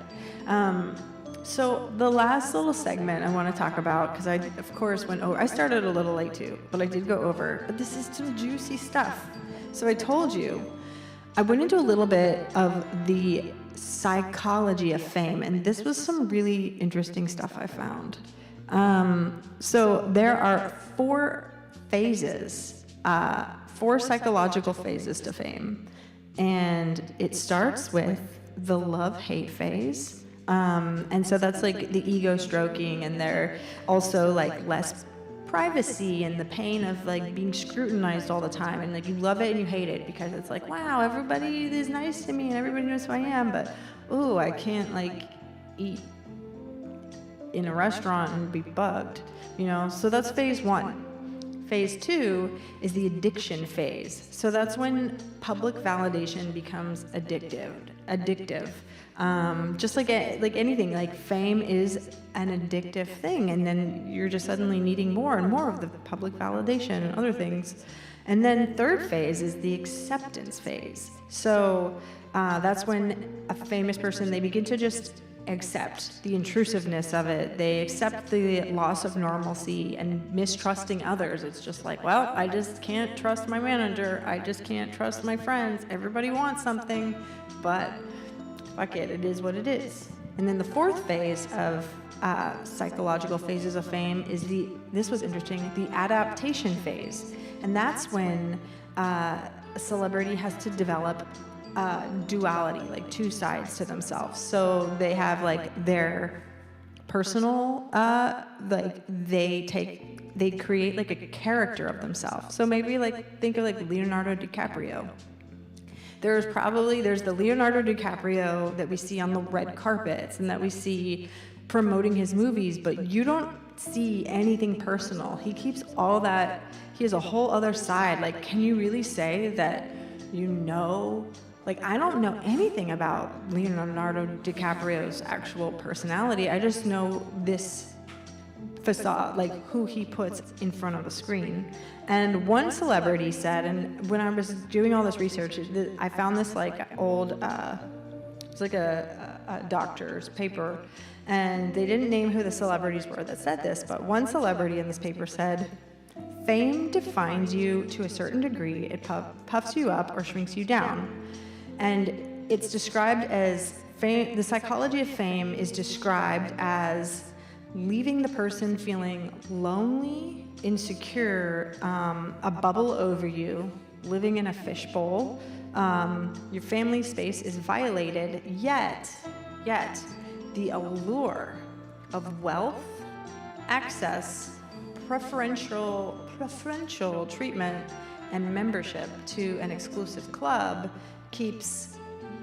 So the last little segment I want to talk about, because I, of course, went over. I started a little late too, but I did go over. But this is some juicy stuff. So I told you, I went into a little bit of the psychology of fame, and this was some really interesting stuff I found. So there are 4 phases, 4 psychological phases to fame. And it starts with the love-hate phase. And so that's like the ego stroking, and they're also like less privacy and the pain of like being scrutinized all the time, and like you love it and you hate it because it's like, wow, everybody is nice to me and everybody knows who I am, but ooh, I can't like eat in a restaurant and be bugged, you know? So that's phase 1. Phase 2 is the addiction phase. So that's when public validation becomes addictive. Just like anything, like fame is an addictive thing, and then you're just suddenly needing more and more of the public validation and other things. And then third phase is the acceptance phase. So that's when a famous person, they begin to just accept the intrusiveness of it. They accept the loss of normalcy and mistrusting others. It's just like, well, I just can't trust my manager. I just can't trust my friends. Everybody wants something, but fuck it, it is what it is. And then the fourth phase of psychological phases of fame is this was interesting, the adaptation phase. And that's when a celebrity has to develop duality, like 2 sides to themselves. So they have like their personal, like they create like a character of themselves. So maybe like think of like Leonardo DiCaprio. There's the Leonardo DiCaprio that we see on the red carpets and that we see promoting his movies, but you don't see anything personal. He keeps all that. He has a whole other side. Like, can you really say that you know? Like, I don't know anything about Leonardo DiCaprio's actual personality. I just know this facade, like who he puts in front of the screen. And one celebrity said, and when I was doing all this research, I found this like old, it's like a doctor's paper, and they didn't name who the celebrities were that said this, but one celebrity in this paper said, fame defines you to a certain degree. It puffs you up or shrinks you down. And it's described as fame. The psychology of fame is described as leaving the person feeling lonely, insecure, a bubble over you, living in a fishbowl. Your family space is violated, yet the allure of wealth, access, preferential treatment, and membership to an exclusive club keeps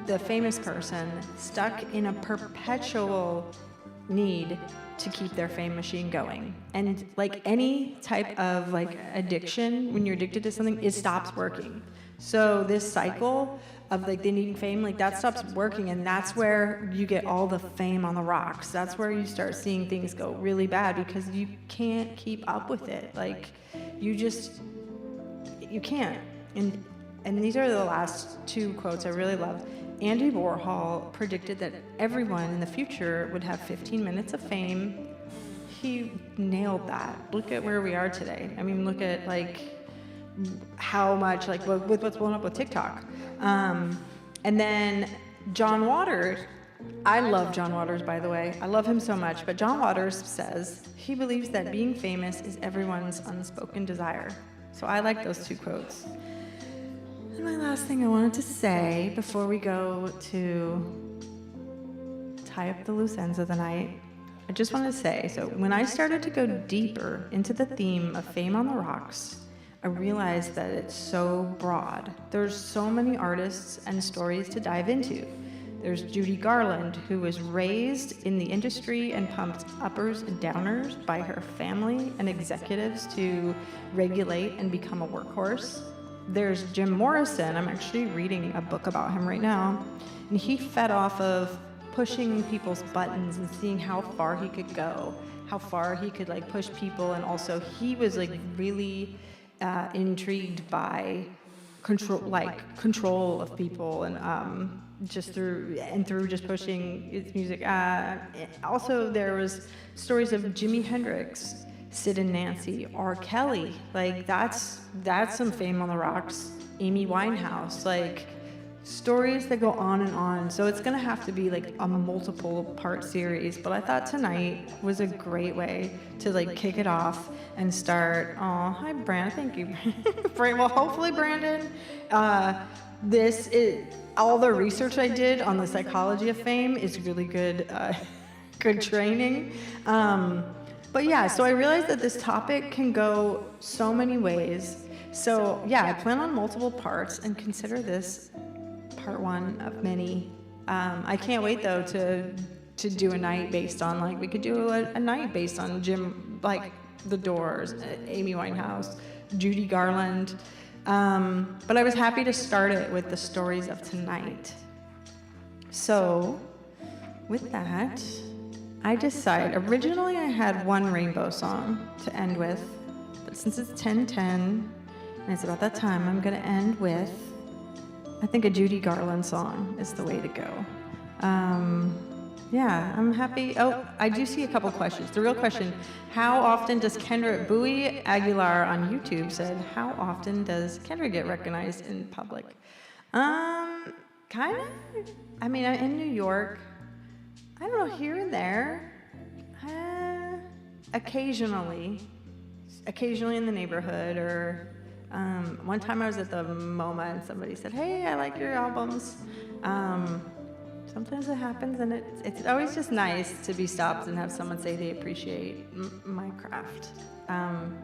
the famous person stuck in a perpetual need to keep their fame machine going. And like any type of like addiction, when you're addicted to something, it stops working. So this cycle of like the needing fame, like that stops working, and that's where you get all the fame on the rocks. That's where you start seeing things go really bad because you can't keep up with it. Like you can't. And these are the last two quotes I really love. Andy Warhol predicted that everyone in the future would have 15 minutes of fame. He nailed that. Look at where we are today. I mean, look at like how much, like with what's blown up with TikTok. And then John Waters, I love John Waters, by the way. I love him so much, but John Waters says he believes that being famous is everyone's unspoken desire. So I like those two quotes. And my last thing I wanted to say before we go to tie up the loose ends of the night, I just want to say, so when I started to go deeper into the theme of Fame on the Rocks, I realized that it's so broad. There's so many artists and stories to dive into. There's Judy Garland, who was raised in the industry and pumped uppers and downers by her family and executives to regulate and become a workhorse. There's Jim Morrison. I'm actually reading a book about him right now, and he fed off of pushing people's buttons and seeing how far he could go, how far he could like push people, and also he was like really intrigued by control of people, and just through just pushing his music. Also, there was stories of Jimi Hendrix, Sid and Nancy, R. Kelly. Like that's some fame on the rocks. Amy Winehouse, like stories that go on and on. So it's gonna have to be like a multiple part series. But I thought tonight was a great way to like kick it off and start. Oh, hi Brandon, thank you. Well, hopefully Brandon, this is all the research I did on the psychology of fame is really good, good training. But yeah, so I realized that this topic can go so many ways. So yeah, I plan on multiple parts and consider this part one of many. I can't wait though to do a night based on, like, we could do a night based on Jim, like The Doors, Amy Winehouse, Judy Garland. But I was happy to start it with the stories of tonight. So with that, I decided, originally I had one rainbow song to end with, but since it's 10:10 and it's about that time, I'm gonna end with, I think a Judy Garland song is the way to go. Yeah, I'm happy. Oh, I do see a couple questions. The real question, how often does Kendra, Bowie Aguilar on YouTube said, how often does Kendra get recognized in public? Kind of, I mean, in New York, I don't know, here and there, occasionally in the neighborhood, or one time I was at the MoMA and somebody said, hey, I like your albums. Sometimes it happens, and it's always just nice to be stopped and have someone say they appreciate my craft.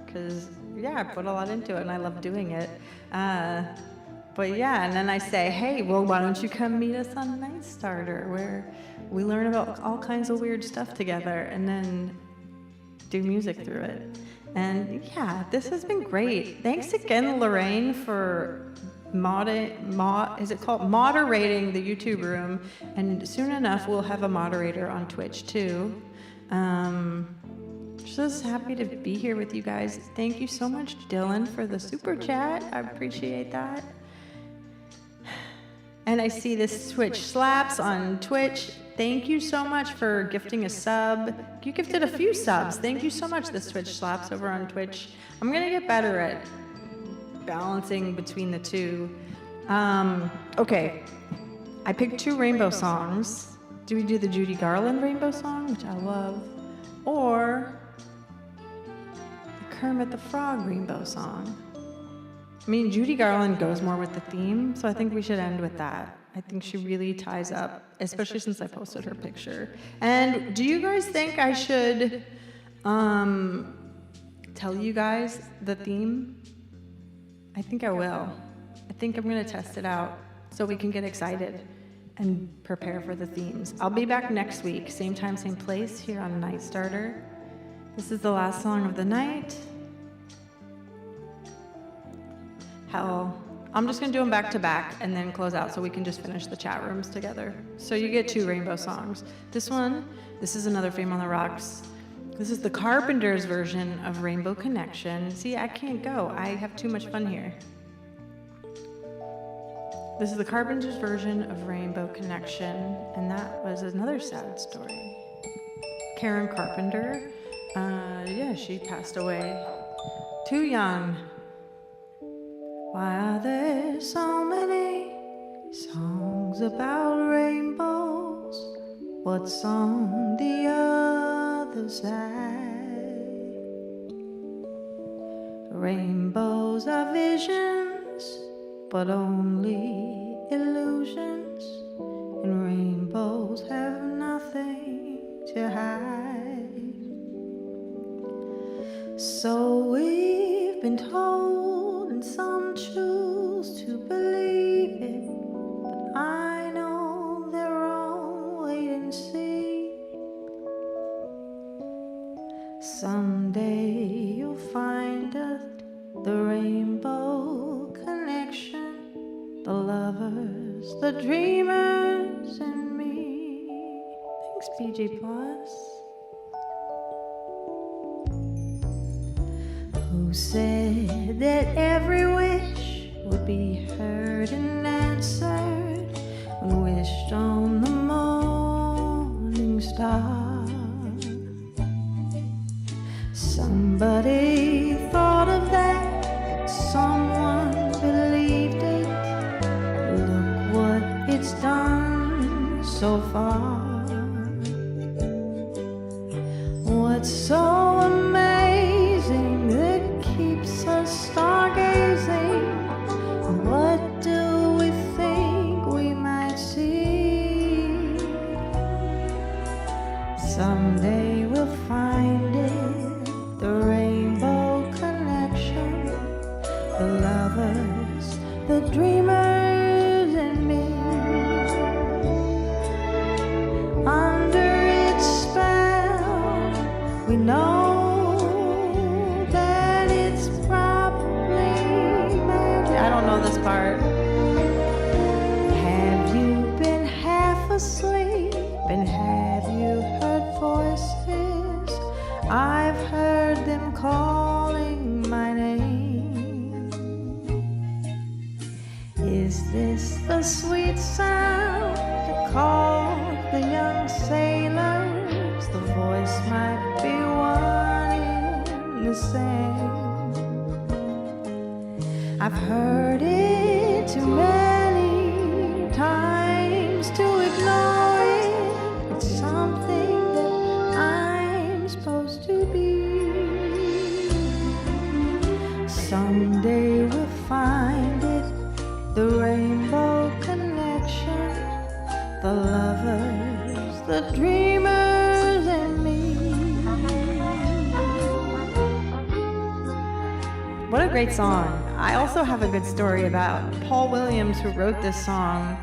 Because, yeah, I put a lot into it, and I love doing it. But yeah, and then I say, hey, well, why don't you come meet us on Night Starter, where we learn about all kinds of weird stuff together, and then do music through it. And yeah, this has been great. Thanks again, Lorraine, for moderating the YouTube room, and soon enough we'll have a moderator on Twitch too. Just happy to be here with you guys. Thank you so much, Dylan, for the super chat. I appreciate that. And I see this Twitch slaps on Twitch. Thank you so much for gifting a sub. You gifted a few subs. Thank you so much, this Twitch slaps over on Twitch. I'm gonna get better at balancing between the two. Okay, I picked two rainbow songs. Do we do the Judy Garland rainbow song, which I love, or the Kermit the Frog rainbow song? I mean, Judy Garland goes more with the theme, so I think we should end with that. I think she really ties up, especially since I posted her picture. And do you guys think I should tell you guys the theme? I think I will. I think I'm gonna test it out so we can get excited and prepare for the themes. I'll be back next week, same time, same place, here on Night Starter. This is the last song of the night. How I'm just gonna do them back to back and then close out so we can just finish the chat rooms together. So you get 2 rainbow songs. This is another Fame on the Rocks. This is the Carpenters version of Rainbow Connection. See, I can't go. I have too much fun here. This is the Carpenters version of Rainbow Connection, and that was another sad story. Karen Carpenter, yeah, she passed away too young. Why are there so many songs about rainbows? What's on the other side? Rainbows are visions, but only illusions, and rainbows have nothing to hide. So we've been told, and some choose to believe it, but I know they're wrong. Wait and see. Someday you'll find us, the rainbow connection, the lovers, the dreamers, and me. Thanks, PG Plus. Who said that every wish would be heard and answered when wished on the morning star? Somebody thought of that, someone believed it. Look what it's done so far. What's so amazing that keeps us stargazing? What do we think we might see? Someday we'll find it, the rainbow connection, the lovers, the dreamers, and me. Under its spell, we know that it's probably magic. I don't know this part. Have you been half asleep, and have you heard voices? I've heard them calling my name. Is this the sweet sound that called the young sailors? The voice might be one and the same. I've heard it too many times to ignore it. It's something that I'm supposed to be. Someday we'll find it, the rainbow connection, the lovers, the dreamers, and me. What a great song. I also have a good story about Paul Williams, who wrote this song.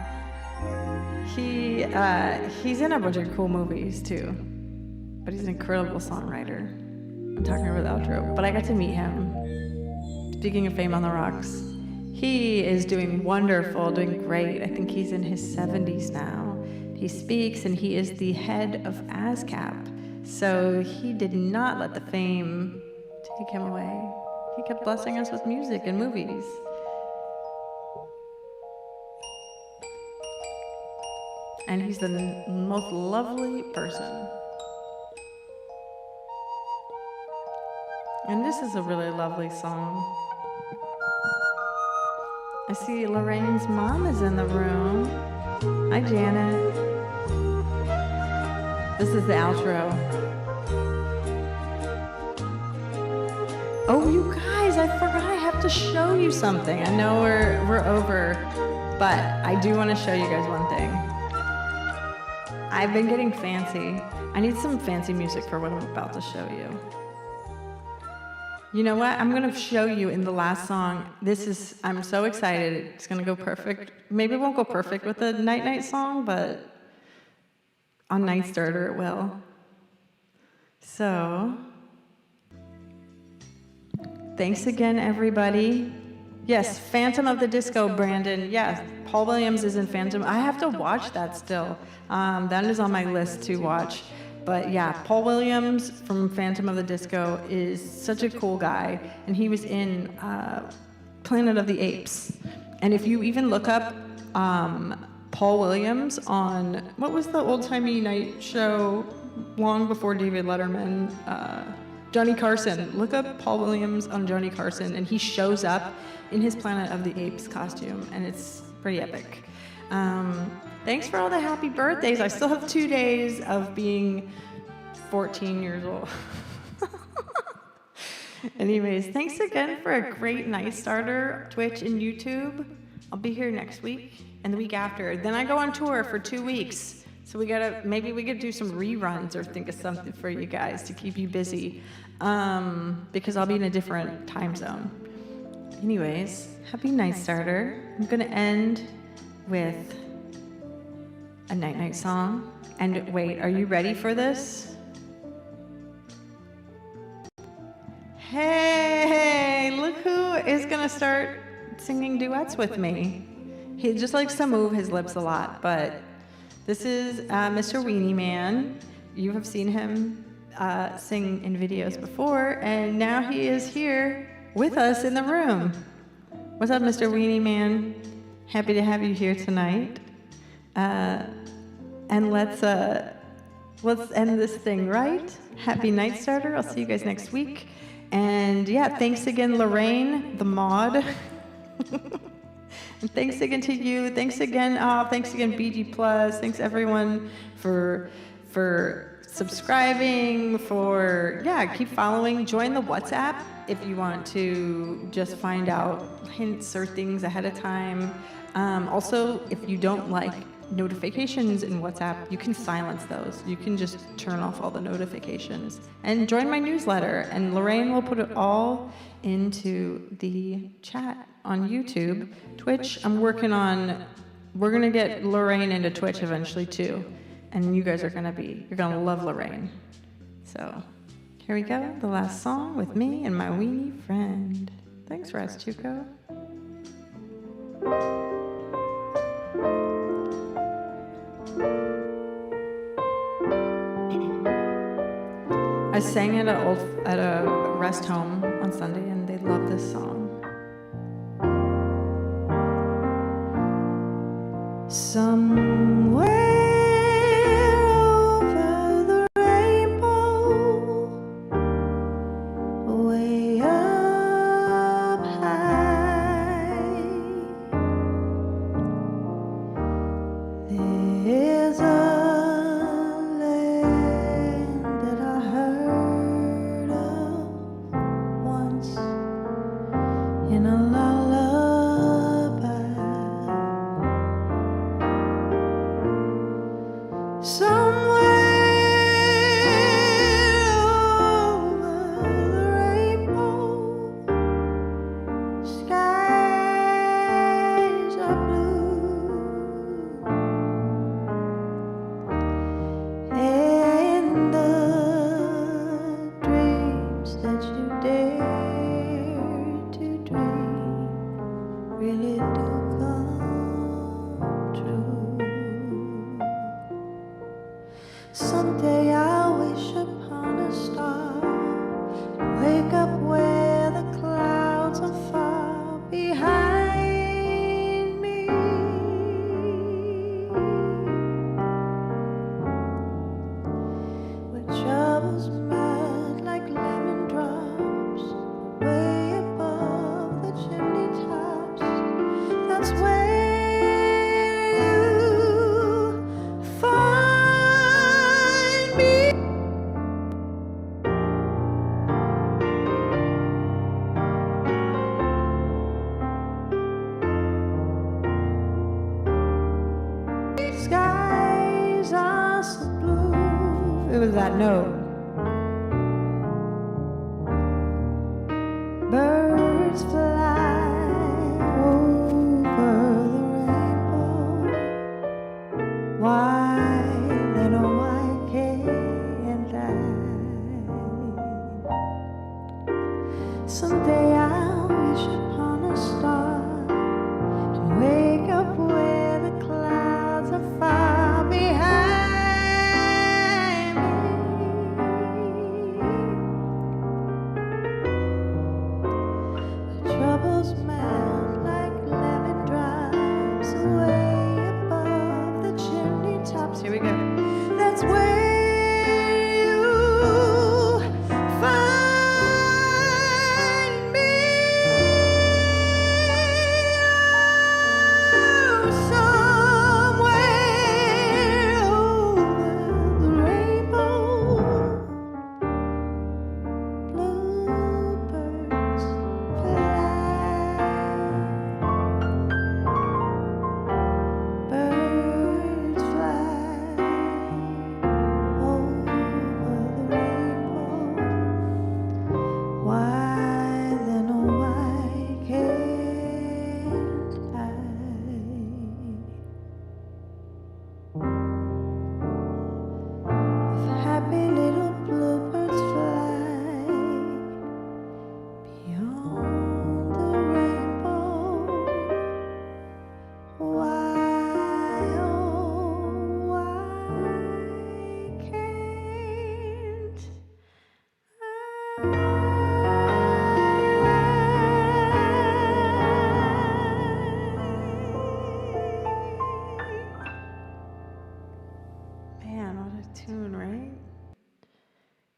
He's in a bunch of cool movies too, but he's an incredible songwriter. I'm talking over the outro, but I got to meet him. Speaking of Fame on the Rocks, he is doing wonderful, doing great. I think he's in his 70s now. He speaks, and he is the head of ASCAP. So he did not let the fame take him away. He kept blessing us with music and movies. And he's the most lovely person. And this is a really lovely song. I see Lorraine's mom is in the room. Hi, Janet. This is the outro. Oh, you guys, I forgot I have to show you something. I know we're over, but I do want to show you guys one thing. I've been getting fancy. I need some fancy music for what I'm about to show you. You know what? I'm going to show you in the last song. I'm so excited. It's going to go perfect. Maybe it won't go perfect with the Nite song, but on Night Starter it will. So, thanks again, everybody. Yes, Phantom of the Disco, Brandon. Yes, Paul Williams is in Phantom. I have to watch that still. That is on my list to watch. But yeah, Paul Williams from Phantom of the Disco is such a cool guy. And he was in Planet of the Apes. And if you even look up Paul Williams on, what was the old-timey night show long before David Letterman? Johnny Carson. Look up Paul Williams on Johnny Carson, and he shows up in his Planet of the Apes costume, and it's pretty epic. Thanks for all the happy birthdays. I still have 2 days of being 14 years old. Anyways, thanks again for a great night starter, Twitch and YouTube. I'll be here next week and the week after. Then I go on tour for 2 weeks. So maybe we could do some reruns or think of something for you guys to keep you busy. Because I'll be in a different time zone. Anyways, happy night starter. I'm gonna end with a night song. And wait, are you ready for this? Hey, look who is gonna start singing duets with me. He just likes to move his lips a lot, but this is Mr. Weenie Man. You have seen him sing in videos before, and now he is here with us in the room. What's up, Mr. Weenie Man? Happy to have you here tonight. And let's end this thing right. Happy night starter. I'll see you guys next week. And yeah, thanks again, Lorraine, the mod. And thanks again to you. Thanks again, BG Plus. Thanks everyone for subscribing, keep following. Join the WhatsApp if you want to just find out hints or things ahead of time. Also, if you don't like notifications in WhatsApp, you can silence those. You can just turn off all the notifications and join my newsletter, and Lorraine will put it all into the chat on YouTube. Twitch, we're gonna get Lorraine into Twitch eventually too, and you guys you're gonna love Lorraine. So here we go, the last song with me and my weenie friend. Thanks, Rastuko. I sang at a rest home on Sunday, and they loved this song. Somewhere over the rainbow, way up high, there's a in a lullaby. Somewhere over the rainbow, skies are blue, and the dreams that you dare really do come true. Someday I'll wish upon a star and wake up where the clouds are far behind me. Where troubles melt like lemon drops way above the chimney top. That's where you find me. Skies are so blue. It was that note. Birds fly over the rainbow. Why, then why can't I? Someday I'll wish upon a star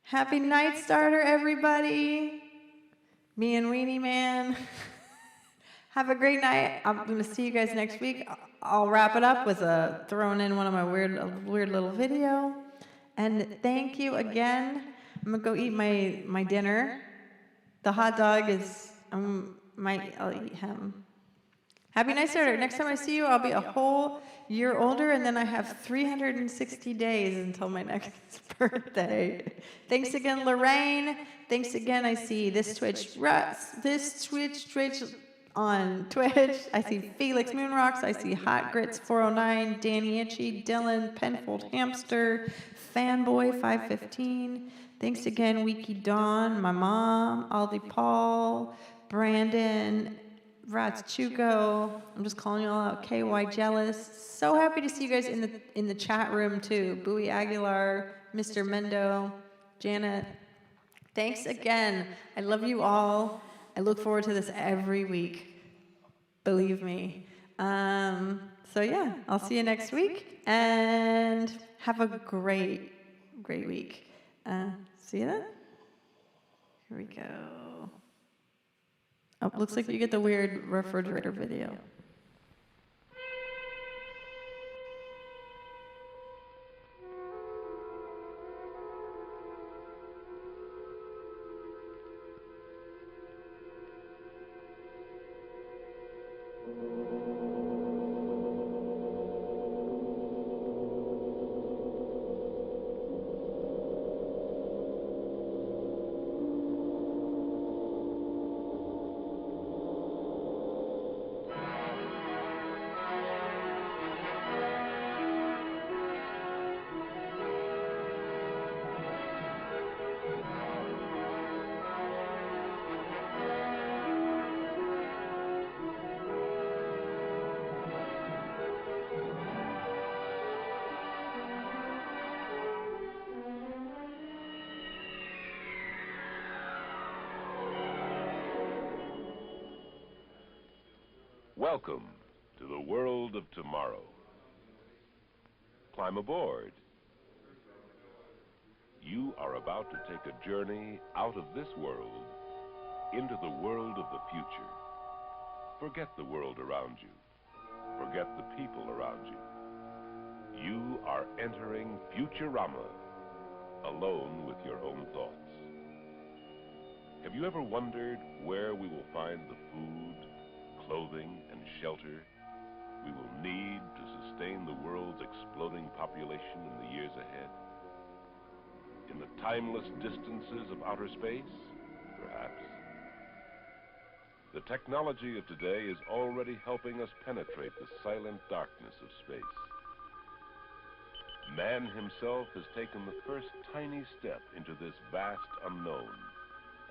Happy Night Starter, everybody. Me and Weenie Man. Have a great night. I'm going to see you guys next week. I'll wrap it up with throwing in one of my weird little video. And thank you again. I'm going to go eat my dinner. The hot dog is, I'll eat him. Happy Night Starter. Next time I see you, I'll be a whole year older, and then I have 360 days until my next birthday. Thanks again, Lorraine. Thanks again. I see this Twitch on Twitch. I see Felix Moonrocks. I see Hot Grits 409, Danny Itchy, Dylan, Penfold Hamster, Fanboy 515. Thanks again, Wiki Dawn, my mom, Aldi Paul, Brandon, Rats Chuko. I'm just calling you all out. KY Jealous. So happy to see you guys in the chat room too. Bowie Aguilar, Mr. Mendo, Janet. Thanks again. I love you all. I look forward to this every week. Believe me. So yeah, I'll see you next week and have a great week. See you then. Here we go. Oh, looks like you get the weird refrigerator video. Welcome to the world of tomorrow. Climb aboard. You are about to take a journey out of this world into the world of the future. Forget the world around you. Forget the people around you. You are entering Futurama alone with your own thoughts. Have you ever wondered where we will find the food, clothing, and shelter we will need to sustain the world's exploding population in the years ahead? In the timeless distances of outer space? Perhaps. The technology of today is already helping us penetrate the silent darkness of space. Man himself has taken the first tiny step into this vast unknown,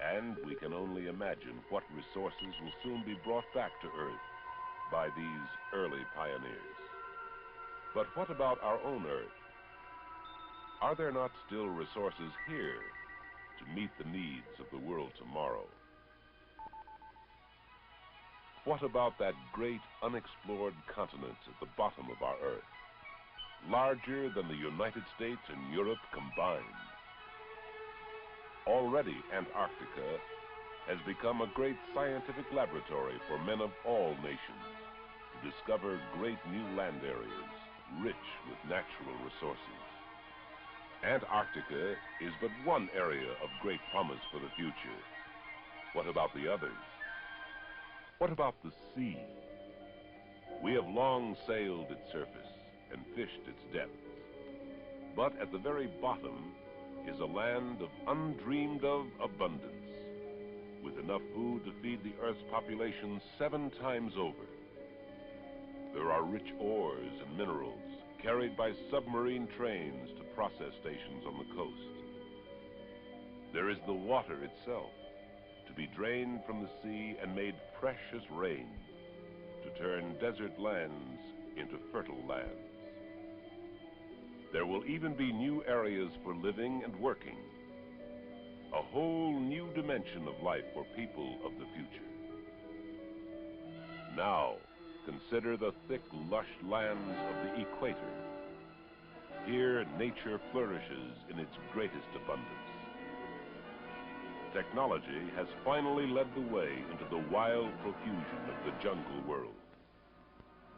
and we can only imagine what resources will soon be brought back to Earth by these early pioneers. But what about our own Earth? Are there not still resources here to meet the needs of the world tomorrow? What about that great unexplored continent at the bottom of our Earth, larger than the United States and Europe combined? Already, Antarctica has become a great scientific laboratory for men of all nations to discover great new land areas rich with natural resources. Antarctica is but one area of great promise for the future. What about the others? What about the sea? We have long sailed its surface and fished its depths, but at the very bottom is a land of undreamed of abundance, with enough food to feed the Earth's population 7 times over. There are rich ores and minerals carried by submarine trains to process stations on the coast. There is the water itself, to be drained from the sea and made fresh as rain, to turn desert lands into fertile lands. There will even be new areas for living and working, a whole new dimension of life for people of the future. Now, consider the thick, lush lands of the equator. Here, nature flourishes in its greatest abundance. technology has finally led the way into the wild profusion of the jungle world.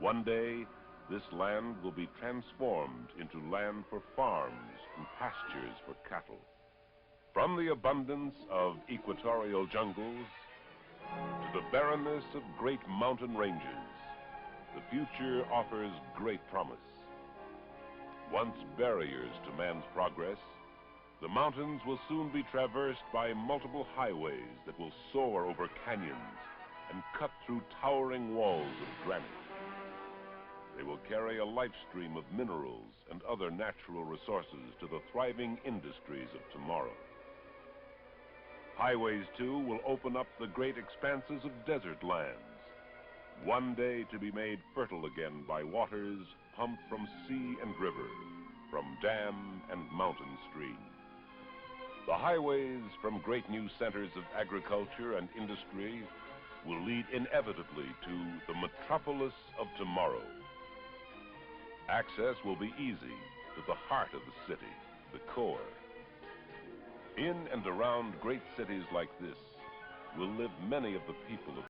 One day, this land will be transformed into land for farms and pastures for cattle. From the abundance of equatorial jungles to the barrenness of great mountain ranges, the future offers great promise. Once barriers to man's progress, the mountains will soon be traversed by multiple highways that will soar over canyons and cut through towering walls of granite. They will carry a life stream of minerals and other natural resources to the thriving industries of tomorrow. Highways, too, will open up the great expanses of desert lands, one day to be made fertile again by waters pumped from sea and river, from dam and mountain stream. The highways from great new centers of agriculture and industry will lead inevitably to the metropolis of tomorrow. Access will be easy to the heart of the city, the core. In and around great cities like this will live many of the people of